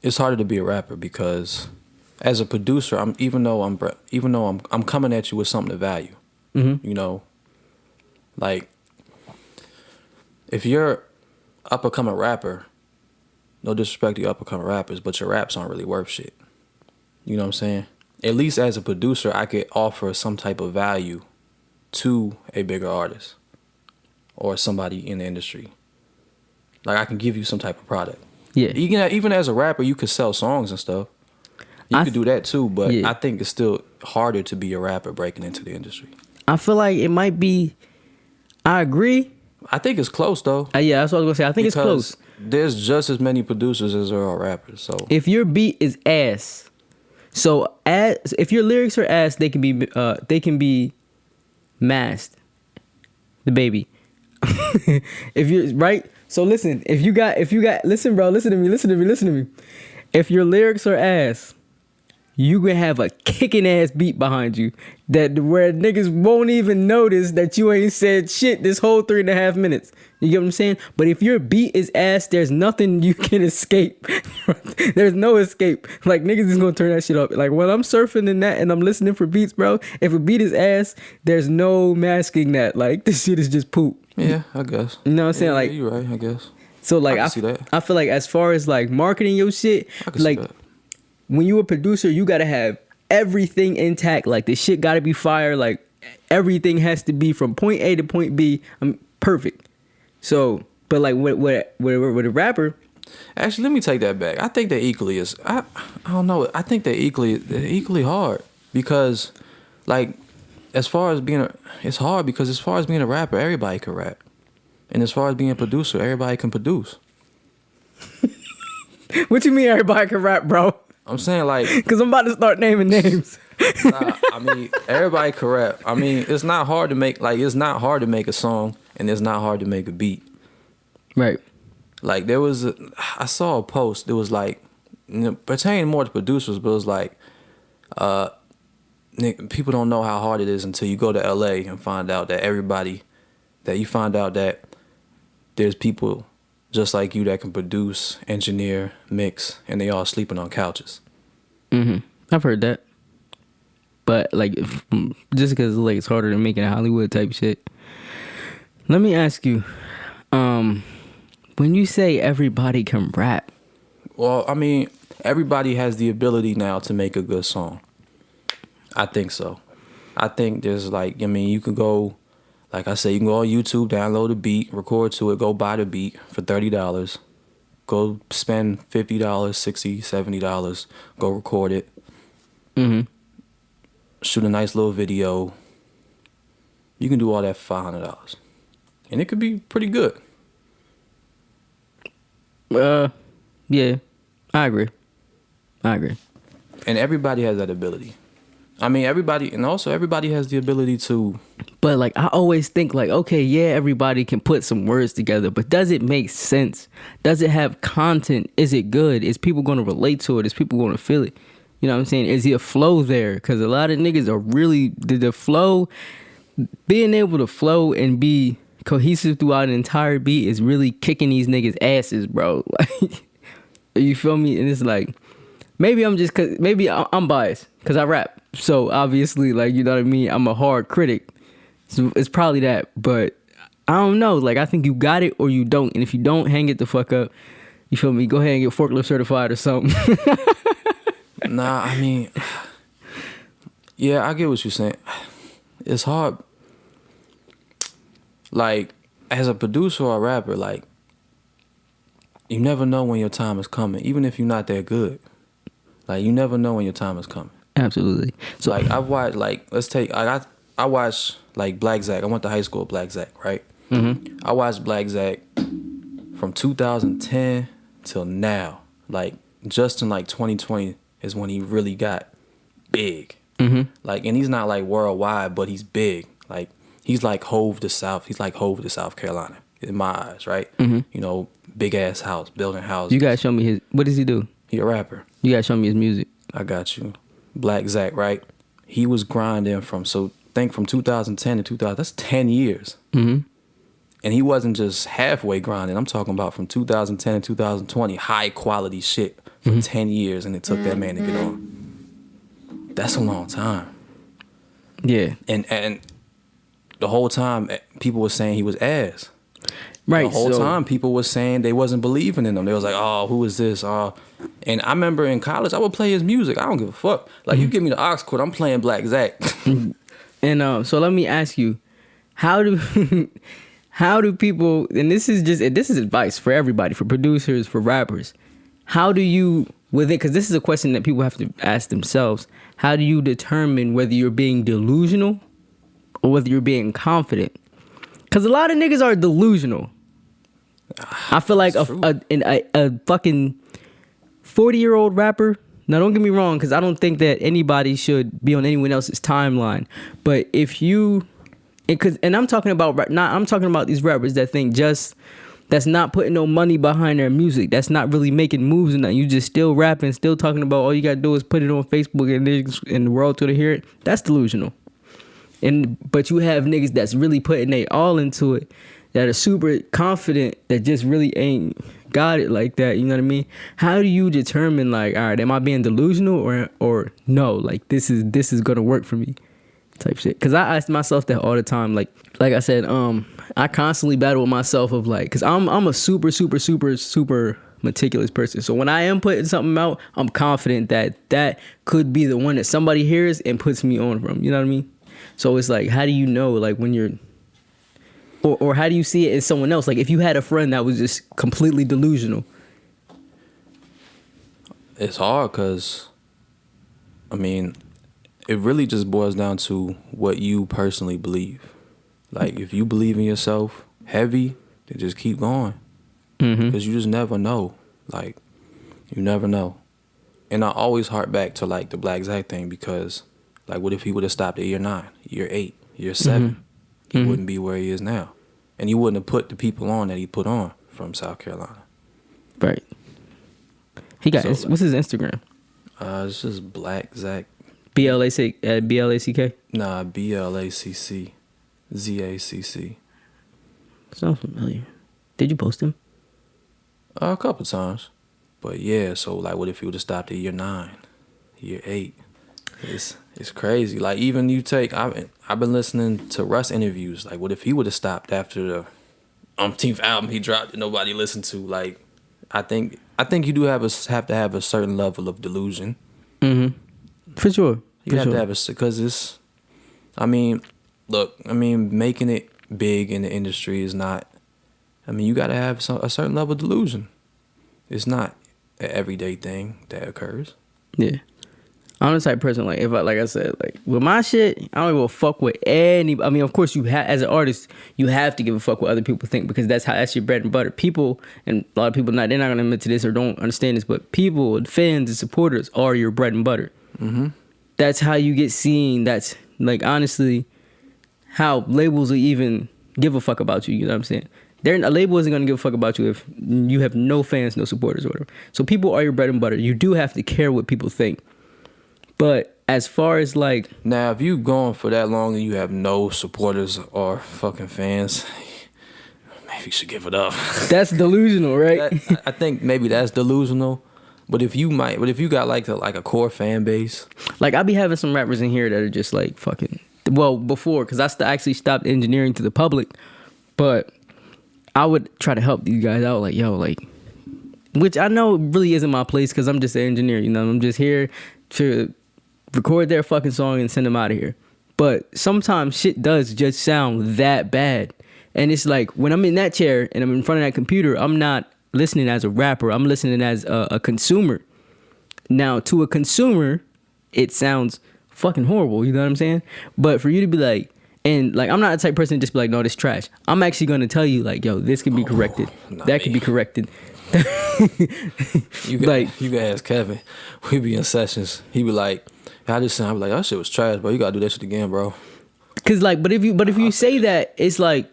It's harder to be a rapper because as a producer, even though I'm coming at you with something to value. Mm-hmm. You know, like if you're up and coming rapper, no disrespect to you up and coming rappers, but your raps aren't really worth shit. You know what I'm saying? At least as a producer, I could offer some type of value to a bigger artist or somebody in the industry. Like I can give you some type of product. Yeah. Even as a rapper, you could sell songs and stuff. You could do that too, but yeah. I think it's still harder to be a rapper breaking into the industry. I feel like it might be. I agree. I think it's close though. Yeah, that's what I was gonna say. I think it's close. There's just as many producers as there are rappers. So if your beat is ass, if your lyrics are ass, they can be masked. The baby. If you right, so listen. If you got, listen, bro. Listen to me. If your lyrics are ass, you gonna have a kicking ass beat behind you that where niggas won't even notice that you ain't said shit this whole 3.5 minutes. You get what I'm saying? But if your beat is ass, there's nothing you can escape. There's no escape. Like niggas is gonna turn that shit up. Like when I'm surfing in that and I'm listening for beats, bro, if a beat is ass, there's no masking that. Like this shit is just poop. Yeah, I guess. You know what I'm saying? Yeah, Like you're right, I guess. So like I see that. I feel like as far as like marketing your shit, I can like see that. when you a producer, you gotta have everything intact. Like the shit gotta be fire. Like everything has to be from point A to point B. Perfect. So, but like with a rapper, actually, let me take that back. I think they equally is. I don't know. I think they're equally hard because, like, as far as being it's hard because as far as being a rapper, everybody can rap, and as far as being a producer, everybody can produce. What you mean everybody can rap, bro? I'm saying like, because I'm about to start naming names. I mean, everybody can rap. I mean, it's not hard to make a song, and it's not hard to make a beat. Right. Like I saw a post. It was like pertaining more to producers, but it was like, people don't know how hard it is until you go to LA and find out that there's people just like you that can produce, engineer, mix, and they all sleeping on couches. I've heard that. But like, just because like it's harder than making a Hollywood type shit. Let me ask you, when you say everybody can rap, well, I mean, everybody has the ability now to make a good song. I think so. I think there's like, I mean, you can go, like I said, you can go on YouTube, download a beat, record to it, go buy the beat for $30. Go spend $50, $60, $70, go record it. Shoot a nice little video. You can do all that for $500. And it could be pretty good. Yeah, I agree. And everybody has that ability. I mean, everybody has the ability to. But like, I always think like, okay, yeah, everybody can put some words together, but does it make sense? Does it have content? Is it good? Is people going to relate to it? Is people going to feel it? You know what I'm saying? Is the flow there? Because a lot of niggas are really, the flow, being able to flow and be cohesive throughout an entire beat is really kicking these niggas' asses, bro. Like, you feel me? And it's like, maybe I'm biased because I rap. So obviously, like, you know what I mean? I'm a hard critic. So it's probably that. But I don't know. Like, I think you got it or you don't. And if you don't, hang it the fuck up. You feel me? Go ahead and get forklift certified or something. Nah, I mean, yeah, I get what you're saying. It's hard. Like, as a producer or a rapper, like, you never know when your time is coming, even if you're not that good. Like, you never know when your time is coming. Absolutely. So, like, I've watched, like, I watched, like, Black Zach. I went to high school with Black Zach, right? I watched Black Zach from 2010 till now. Like, just in, like, 2020 is when he really got big. Like, and he's not, like, worldwide, but he's big. Like, he's like Hove to South. He's like Hove to South Carolina, in my eyes, right? You know, big-ass house, building houses. You gotta show me what does he do? He a rapper. You gotta show me his music. I got you. Black Zach, right? He was grinding from 2010 to 2000, that's 10 years. And he wasn't just halfway grinding. I'm talking about from 2010 to 2020, high quality shit for 10 years, and it took that man to get on. That's a long time. Yeah. And the whole time, people were saying he was ass. Right. The whole time, people were saying they wasn't believing in him. They was like, oh, who is this? And I remember in college, I would play his music. I don't give a fuck. Like, you give me the aux chord, I'm playing Black Zach. And so let me ask you, how do people, and this is advice for everybody, for producers, for rappers, how do you, with it, because this is a question that people have to ask themselves, how do you determine whether you're being delusional or whether you're being confident? Because a lot of niggas are delusional. I feel like a fucking 40-year-old rapper, now don't get me wrong, because I don't think that anybody should be on anyone else's timeline, but if you and I'm talking about I'm talking about these rappers that think that's not putting no money behind their music. That's not really making moves and nothing. You just still rapping, still talking about all you gotta do is put it on Facebook and the world to hear it. That's delusional. But you have niggas that's really putting they all into it, that are super confident, that just really ain't got it like that. You know what I mean? How do you determine, like, all right, am I being delusional or no? Like, this is gonna work for me, type shit. Cause I ask myself that all the time. Like I said, I constantly battle with myself of like, cause I'm a super meticulous person. So when I am putting something out, I'm confident that could be the one that somebody hears and puts me on from. You know what I mean? So it's like, how do you know, like, when you're, or how do you see it in someone else? Like, if you had a friend that was just completely delusional. It's hard because, I mean, it really just boils down to what you personally believe. Like, if you believe in yourself heavy, then just keep going. Because you just never know. Like, you never know. And I always hark back to, like, the Black Zach thing because, like, what if he would have stopped at year 9, year 8, year 7? He wouldn't be where he is now. And he wouldn't have put the people on that he put on from South Carolina. Right. He got, what's his Instagram? It's just Black Zach. BLACK? Nah, BLACC. ZACC. Sounds familiar. Did you post him? A couple times. But yeah, so like what if he would have stopped at year 9, year 8? It's crazy. Like even you take, I've been listening to Russ interviews. Like what if he would have stopped after the umpteenth album he dropped that nobody listened to? Like I think you do have to have a certain level of delusion. For sure. You have to have because it's. I mean, look. I mean, making it big in the industry is not. I mean, you got to have a certain level of delusion. It's not an everyday thing that occurs. Yeah. I'm the type of person, like, if I, like I said, like, with my shit, I don't give a fuck with any. I mean, of course, as an artist, you have to give a fuck what other people think because that's your bread and butter. People, and a lot of people, they're not going to admit to this or don't understand this, but people, fans, and supporters are your bread and butter. That's how you get seen. That's, like, honestly, how labels will even give a fuck about you. You know what I'm saying? A label isn't going to give a fuck about you if you have no fans, no supporters, or whatever. So people are your bread and butter. You do have to care what people think. But as far as like... Now, if you going for that long and you have no supporters or fucking fans, maybe you should give it up. That's delusional, right? I think maybe that's delusional. But if you got like a core fan base... Like, I be having some rappers in here that are just like fucking... Well, before, because I actually stopped engineering to the public. But I would try to help these guys out, like, yo, like... Which I know really isn't my place because I'm just an engineer, you know? I'm just here to... record their fucking song and send them out of here. But sometimes shit does just sound that bad. And it's like, when I'm in that chair and I'm in front of that computer, I'm not listening as a rapper. I'm listening as a consumer. Now, to a consumer, it sounds fucking horrible. You know what I'm saying? But for you to be like, and like, I'm not the type of person to just be like, no, this trash. I'm actually going to tell you, like, yo, this can be corrected. That can be corrected. You can ask Kevin. We be in sessions. He be like, I just sound like, that shit was trash, bro. You gotta do that shit again, bro. Cause like, but if you say that, it's like,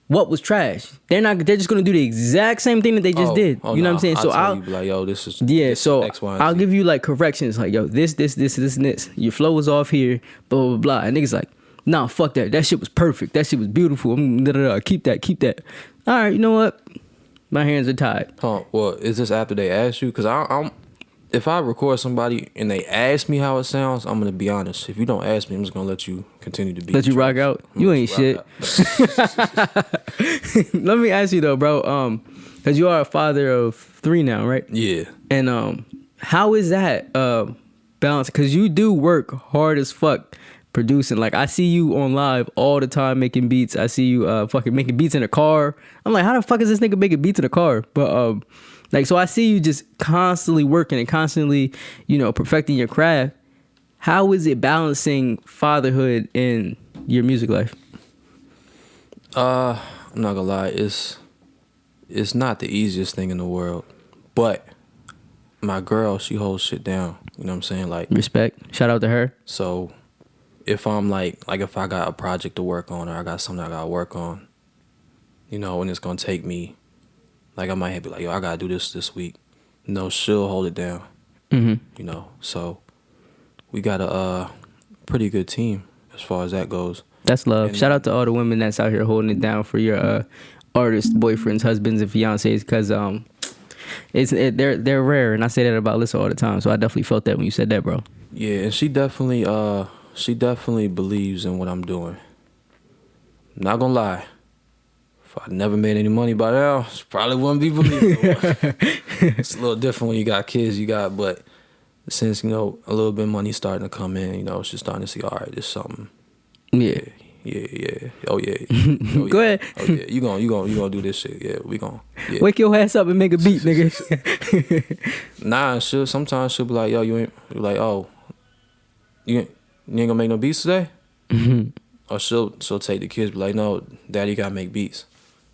what was trash? They're just gonna do the exact same thing that they just did. You know what I'm saying? So I'll be like, yo, this is so X, Y, and I'll Z. give you like corrections, like, yo, this, and this. Your flow was off here, blah blah blah. And niggas like, nah, fuck that. That shit was perfect. That shit was beautiful. Keep that. All right, you know what? My hands are tied. Huh? Well, is this after they ask you? Cause I'm. If I record somebody and they ask me how it sounds, I'm gonna be honest. If you don't ask me, I'm just gonna let you continue to be. Let you rock out. You ain't shit. Let me ask you though, bro. Cause you are a father of 3 now, right? Yeah. And how is that balance? Cause you do work hard as fuck producing. Like, I see you on live all the time making beats. I see you fucking making beats in a car. I'm like, how the fuck is this nigga making beats in a car? But like, so I see you just constantly working and constantly, you know, perfecting your craft. How is it balancing fatherhood in your music life? I'm not gonna lie, it's not the easiest thing in the world, but my girl, she holds shit down. You know what I'm saying? Like, respect. Shout out to her. So if I'm like if I got a project to work on or I got something I gotta work on, you know, and it's gonna take me, like I might be like, yo, I gotta do this week. No, she'll hold it down. Mm-hmm. You know, so we got a pretty good team as far as that goes. That's love. And Shout out to all the women that's out here holding it down for your artists, boyfriends, husbands, and fiancés, because they're rare, and I say that about Alyssa all the time. So I definitely felt that when you said that, bro. Yeah, and she definitely believes in what I'm doing. Not gonna lie. If I never made any money by now, she probably wouldn't be believing. It's a little different when you got kids, but since, you know, a little bit of money starting to come in, you know, she's starting to see, all right, this something. Yeah. Yeah. Oh yeah. Oh, yeah. Go ahead. Oh yeah. You gonna do this shit. Yeah, we gonna. Yeah. Wake your ass up and make a beat, nigga. Nah, sometimes she'll be like, yo, you ain't, you're like, oh, you ain't gonna make no beats today? Mm-hmm. Or she'll take the kids, be like, no, daddy gotta make beats.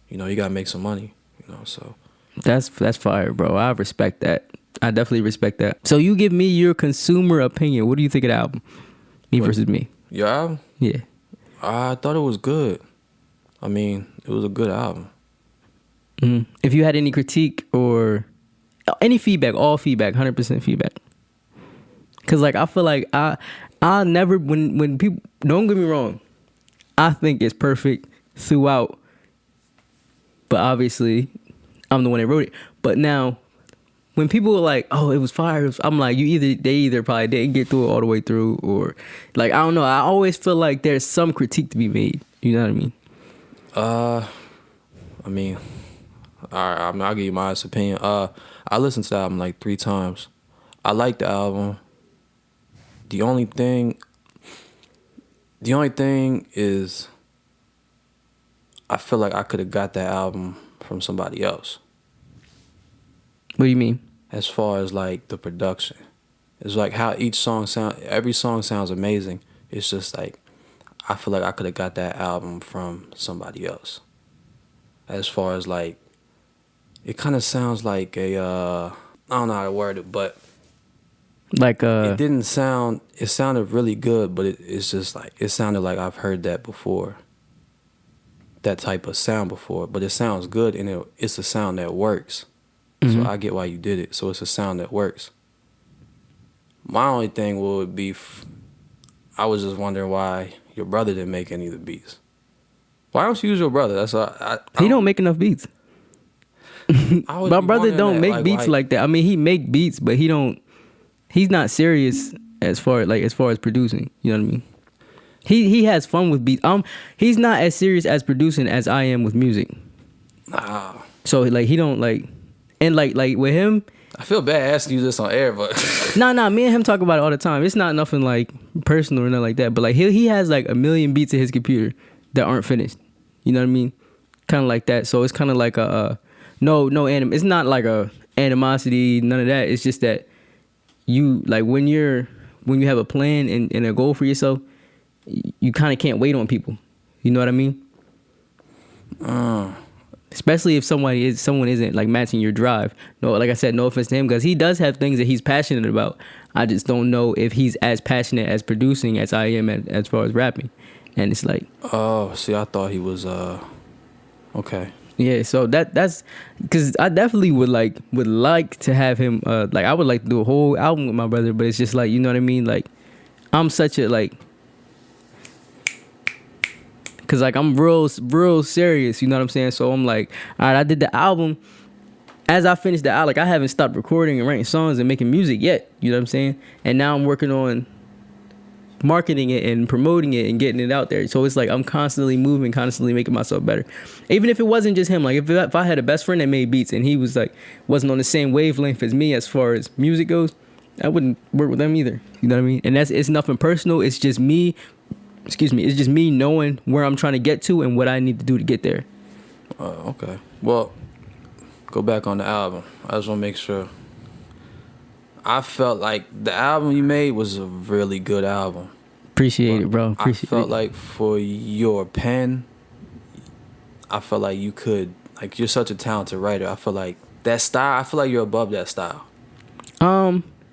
You know, you gotta make some money. You know, so. That's fire, bro. I respect that. I definitely respect that. So you give me your consumer opinion. What do you think of the album? Me versus Me. Your album? Yeah. I thought it was good. I mean, it was a good album. Mm-hmm. If you had any critique or any feedback, all feedback, 100% feedback. Cause like I feel like I never when people, don't get me wrong, I think it's perfect throughout. But obviously, I'm the one that wrote it. But now, when people were like, "Oh, it was fire," I'm like, they either probably didn't get through it all the way through, or like I don't know. I always feel like there's some critique to be made. You know what I mean? I mean, all right. I'll give you my honest opinion. I listened to the album like 3 times. I like the album. The only thing is, I feel like I could have got that album from somebody else. What do you mean? As far as like the production, it's like how each song every song sounds amazing. It's just like, I feel like I could have got that album from somebody else. As far as like, it kind of sounds like I don't know how to word it, but like it didn't sound. It sounded really good, but it's just like, it sounded like I've heard that before. That type of sound before, but it sounds good, and it's a sound that works. Mm-hmm. So I get why you did it. So it's a sound that works. My only thing would be, I was just wondering why your brother didn't make any of the beats. Why don't you use your brother? That's all. He don't make enough beats. My brother don't make beats like that. I mean, he make beats, but he don't. He's not serious as far as producing. You know what I mean? He has fun with beats. He's not as serious as producing as I am with music. Nah. So like he don't like, and like with him. I feel bad asking you this on air, but Nah. Me and him talk about it all the time. It's not nothing like personal or nothing like that. But like he has like 1 million beats in his computer that aren't finished. You know what I mean? Kind of like that. So it's kind of like it's not like a animosity, none of that. It's just that you like when you have a plan and a goal for yourself, you kind of can't wait on people. You know what I mean? Especially if someone isn't like matching your drive. No, like I said, no offense to him, because he does have things that he's passionate about. I just don't know if he's as passionate as producing as I am as far as rapping. And it's like, oh, see, I thought he was okay. Yeah, so that's because I definitely would like to have him. Like I would like to do a whole album with my brother, but it's just like, you know what I mean. Like I'm such a like. Cause like I'm real serious, you know what I'm saying? So I'm like, all right, I did the album. As I finished the album, like I haven't stopped recording and writing songs and making music yet, you know what I'm saying? And now I'm working on marketing it and promoting it and getting it out there. So it's like I'm constantly moving, constantly making myself better. Even if it wasn't just him, like if I had a best friend that made beats and he was like wasn't on the same wavelength as me as far as music goes, I wouldn't work with them either. You know what I mean? And it's nothing personal. It's just me. It's just me knowing where I'm trying to get to and what I need to do to get there. Okay. Well, go back on the album. I just want to make sure. I felt like the album you made was a really good album. Appreciate it, bro. I felt like for your pen, I felt like you could, like, you're such a talented writer. I feel like that style, I feel like you're above that style.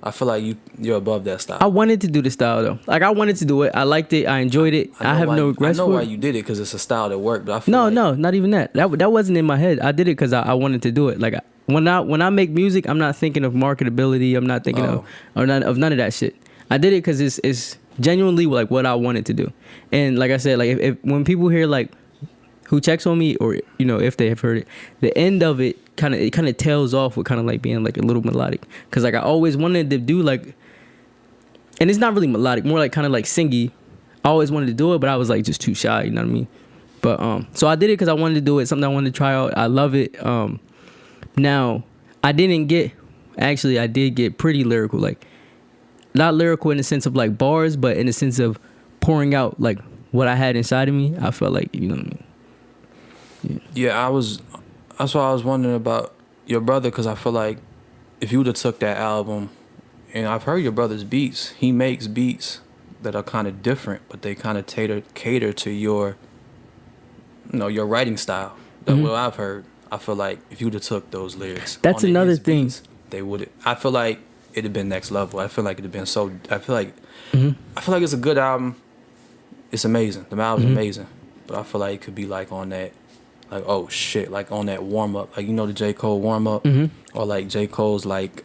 I feel like you're above that style. I wanted to do the style though. Like I wanted to do it. I liked it. I enjoyed it. I have no regrets. I know for why it. you did it because it's a style that worked. But I feel No, not even that. That wasn't in my head. I did it because I wanted to do it. Like when I make music, I'm not thinking of marketability. I'm not thinking of none of that shit. I did it because it's genuinely like what I wanted to do. And like I said, like if when people hear like who checks on me, or you know if they have heard it, the end of it kind of tails off with kind of like being like a little melodic. Because like I always wanted to do like. And it's not really melodic, more like kind of like singy. I always wanted to do it, but I was like just too shy, you know what I mean? But so I did it because I wanted to do it, something I wanted to try out. I love it. Now I did get pretty lyrical, like not lyrical in the sense of like bars, but in the sense of pouring out like what I had inside of me. I felt like, you know what I mean? Yeah, that's why I was wondering about your brother, because I feel like if you would have took that album. And I've heard your brother's beats. He makes beats that are kind of different, but they kind of cater to your, your writing style. That's what I've heard. I feel like if you'd have took those lyrics, that's another thing. Beats, they would. I feel like it'd have been next level. I feel like it'd have been so. I feel like it's a good album. It's amazing. The album's amazing, but I feel like it could be like on that, like oh shit, like on that warm up, like the J. Cole warm up, or like J. Cole's like.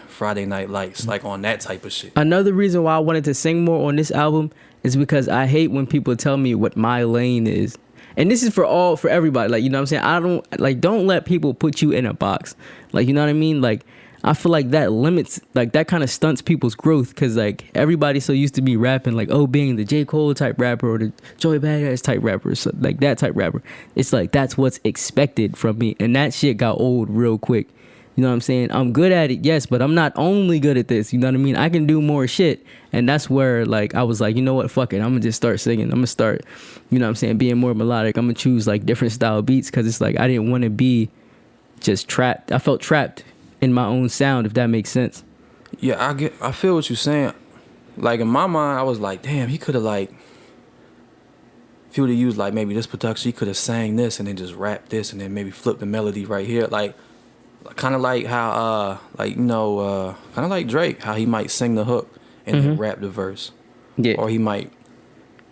Friday Night Lights, like on that type of shit. Another reason why I wanted to sing more on this album is because I hate when people tell me what my lane is. And this is for everybody. Like, you know what I'm saying? Don't let people put you in a box. Like, you know what I mean? Like, I feel like that limits, like that kind of stunts people's growth. Cause like everybody's so used to be rapping like, oh, being the J. Cole type rapper or the Joey Badass type rapper. So, like that type rapper. It's like, that's what's expected from me. And that shit got old real quick. You know what I'm saying? I'm good at it, yes, but I'm not only good at this. You know what I mean? I can do more shit. And that's where, like, I was like, you know what? Fuck it. I'm going to just start singing. I'm going to start, you know what I'm saying, being more melodic. I'm going to choose, like, different style beats because it's like I didn't want to be just trapped. I felt trapped in my own sound, if that makes sense. Yeah, I feel what you're saying. Like, in my mind, I was like, damn, he could have, like, if he would have used, like, maybe this production, he could have sang this and then just rapped this and then maybe flipped the melody right here. Like, kind of like how, kind of like Drake, how he might sing the hook and then rap the verse. Yeah. Or he might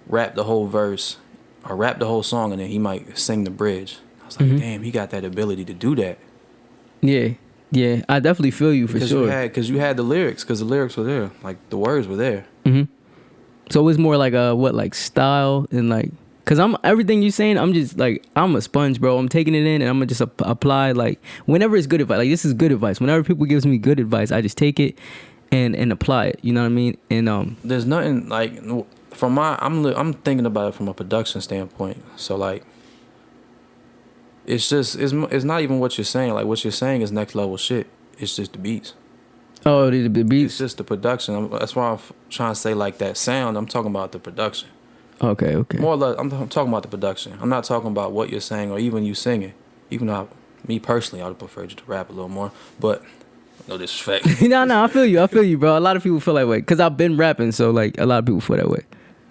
rap the whole verse or rap the whole song and then he might sing the bridge. I was like, damn, he got that ability to do that. Yeah. Yeah. I definitely feel you for sure. Because you had the lyrics, because the lyrics were there. Like, the words were there. So it's more like like style and like, cause everything you saying, I'm just like, I'm a sponge, bro. I'm taking it in and I'm gonna just apply like whenever it's good advice. Like this is good advice. Whenever people gives me good advice, I just take it and apply it. You know what I mean? And there's nothing like from I'm thinking about it from a production standpoint. So like, it's not even what you're saying. Like what you're saying is next level shit. It's just the beats. Oh, the beats. It's just the production. That's why I'm trying to say like that sound. I'm talking about the production. Okay. More or less, I'm talking about the production. I'm not talking about what you're saying or even you singing. Even though me personally, I would prefer you to rap a little more. But no disrespect. No, I feel you, bro. A lot of people feel that way because I've been rapping, so like a lot of people feel that way.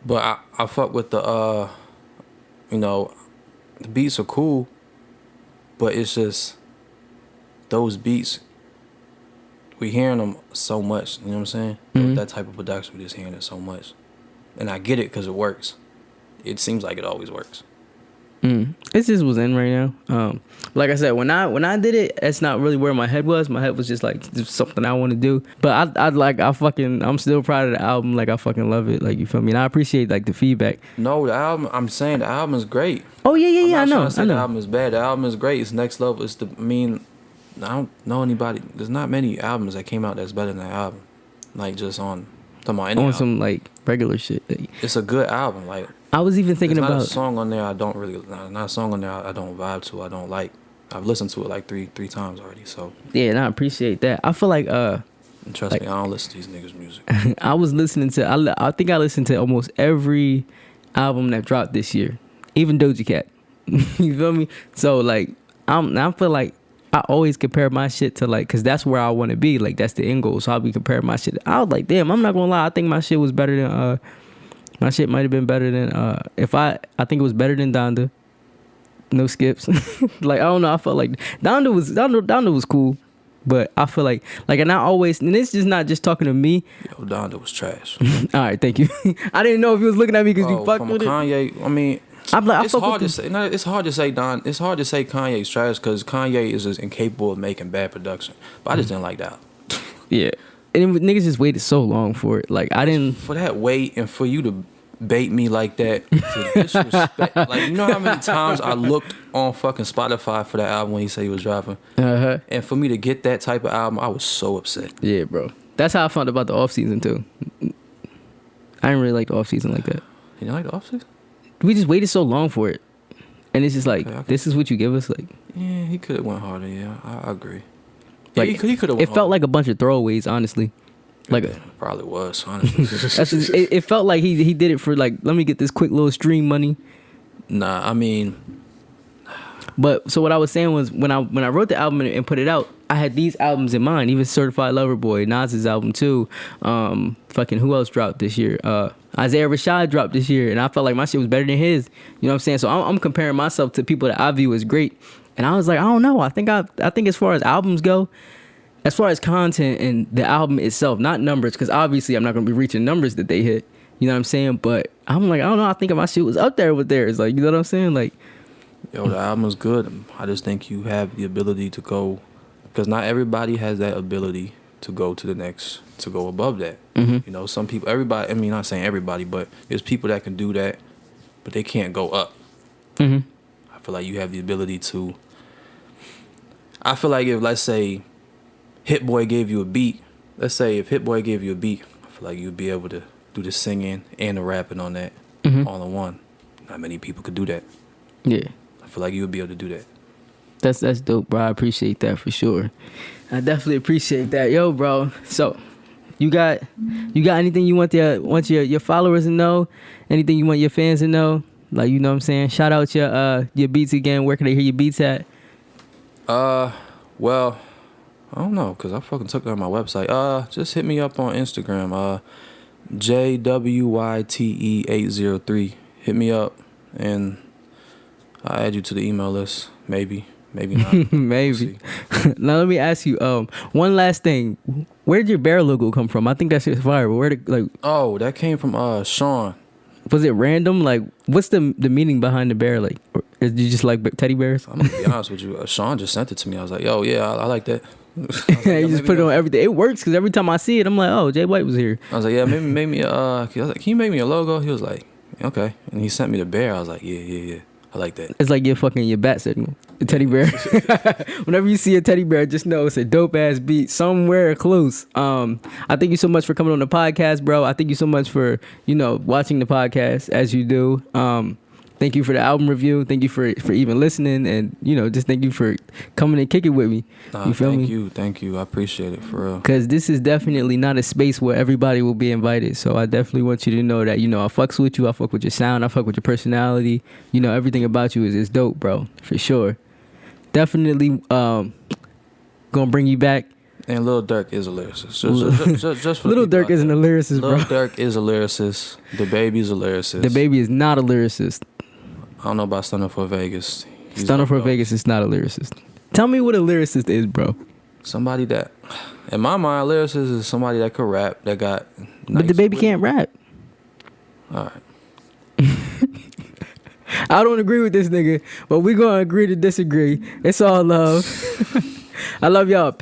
But I fuck with the the beats are cool, but it's just those beats. We hearing them so much. You know what I'm saying? That type of production, we just hearing it so much. And I get it because it works. It seems like it always works. It just was in right now. Like I said, when I did it, that's not really where my head was. My head was just like just something I want to do. But I'm still proud of the album. Like I fucking love it. Like you feel me? And I appreciate like the feedback. No, the album. I'm saying the album is great. Oh yeah. I'm not I know. trying to say the album is bad. The album is great. It's next level. I don't know anybody. There's not many albums that came out that's better than that album. Like just on. Talking about any on album. some like regular shit. It's a good album. Like I was even thinking there's about not a song on there I don't really not a song on there I don't vibe to. I don't like. I've listened to it like three times already. So yeah, and I appreciate that. I feel like and trust me, I don't listen to these niggas' music. I was listening to. I think I listened to almost every album that dropped this year, even Doja Cat. You feel me? So like I feel like. I always compare my shit to like, cause that's where I want to be. Like that's the end goal. So I'll be comparing my shit. I was like, damn, I'm not gonna lie. I think my shit was better than. My shit might have been better than. I think it was better than Donda. No skips. Like I don't know. I felt like Donda was cool. But I feel like and I always, and this is not just talking to me. Yo, Donda was trash. All right, thank you. I didn't know if you was looking at me because you fucked from with it. Kanye, I mean, I'm like, it's hard to say. No, it's hard to say It's hard to say Kanye's trash because Kanye is just incapable of making bad production. But I just didn't like that. Yeah, and niggas just waited so long for it. Like I didn't for that wait and for you to bait me like that to disrespect. Like, you know how many times I looked on fucking Spotify for that album when he said he was dropping, and for me to get that type of album, I was so upset. Yeah, bro. That's how I found about the off season too. I didn't really like the off season like that. You didn't like the off season? We just waited so long for it, and it's just like, okay. This is what you give us. Like, yeah, he could have went harder. Yeah, I agree. Like, yeah, he could have. It felt like a bunch of throwaways, honestly. Like it probably was, honestly. it felt like he did it for like, let me get this quick little stream money. Nah, I mean, but so what I was saying was when I wrote the album and put it out, I had these albums in mind. Even Certified Lover Boy, Nas's album too. Fucking who else dropped this year? Isaiah Rashad dropped this year, and I felt like my shit was better than his. You know what I'm saying? So I'm comparing myself to people that I view as great, and I was like, I don't know. I think as far as albums go, as far as content and the album itself, not numbers, because obviously I'm not going to be reaching numbers that they hit. You know what I'm saying? But I'm like, I don't know. I think my shit was up there with theirs. Like, you know what I'm saying? Like, yo, the album is good. I just think you have the ability to go, because not everybody has that ability to go to the next, to go above that. Mm-hmm. You know, some people, everybody, I mean, not saying everybody, but there's people that can do that, but they can't go up. Mm-hmm. I feel like you have the ability to. I feel like if, let's say, Hit Boy gave you a beat, I feel like you'd be able to do the singing and the rapping on that all in one. Not many people could do that. Yeah. I feel like you would be able to do that. That's dope, bro. I appreciate that for sure. I definitely appreciate that. Yo, bro. So, you got anything you want your followers to know? Anything you want your fans to know? Like, you know what I'm saying? Shout out your beats again. Where can they hear your beats at? Well, I don't know, cause I fucking took it on my website. Just hit me up on Instagram. JWyte 803. Hit me up, and I'll add you to the email list. Maybe not. Maybe. Now let me ask you. One last thing. Where did your bear logo come from? I think that shit's fire. But where did Oh, that came from Sean. Was it random? Like, what's the meaning behind the bear? Like, did you just like teddy bears? I'm gonna be honest with you. Sean just sent it to me. I was like, yo, yeah, I like that. You just put it on everything. It works because every time I see it, I'm like, oh, JWyte was here. I was like, yeah, maybe make me. I was like, can you make me a logo? He was like, okay, and he sent me the bear. I was like, yeah, I like that. It's like your bat signal, the teddy bear. Whenever you see a teddy bear, just know it's a dope ass beat somewhere close. I thank you so much for coming on the podcast, bro. I thank you so much for watching the podcast as you do. Thank you for the album review. Thank you for even listening, and just thank you for coming and kicking with me. You feel me? Thank you. I appreciate it for real. Because this is definitely not a space where everybody will be invited. So I definitely want you to know that I fucks with you. I fuck with your sound. I fuck with your personality. Everything about you is dope, bro, for sure. Definitely gonna bring you back. And Lil Durk is a lyricist. Just for Lil Durk isn't a lyricist, bro. Lil Durk is a lyricist. The Baby's a lyricist. The Baby is not a lyricist. I don't know about Stunner for Vegas. Stunner for Vegas is not a lyricist. Tell me what a lyricist is, bro. Somebody that, in my mind, a lyricist is somebody that could rap, that got nice. But the Baby can't rap. All right. I don't agree with this nigga, but we gonna agree to disagree. It's all love. I love y'all.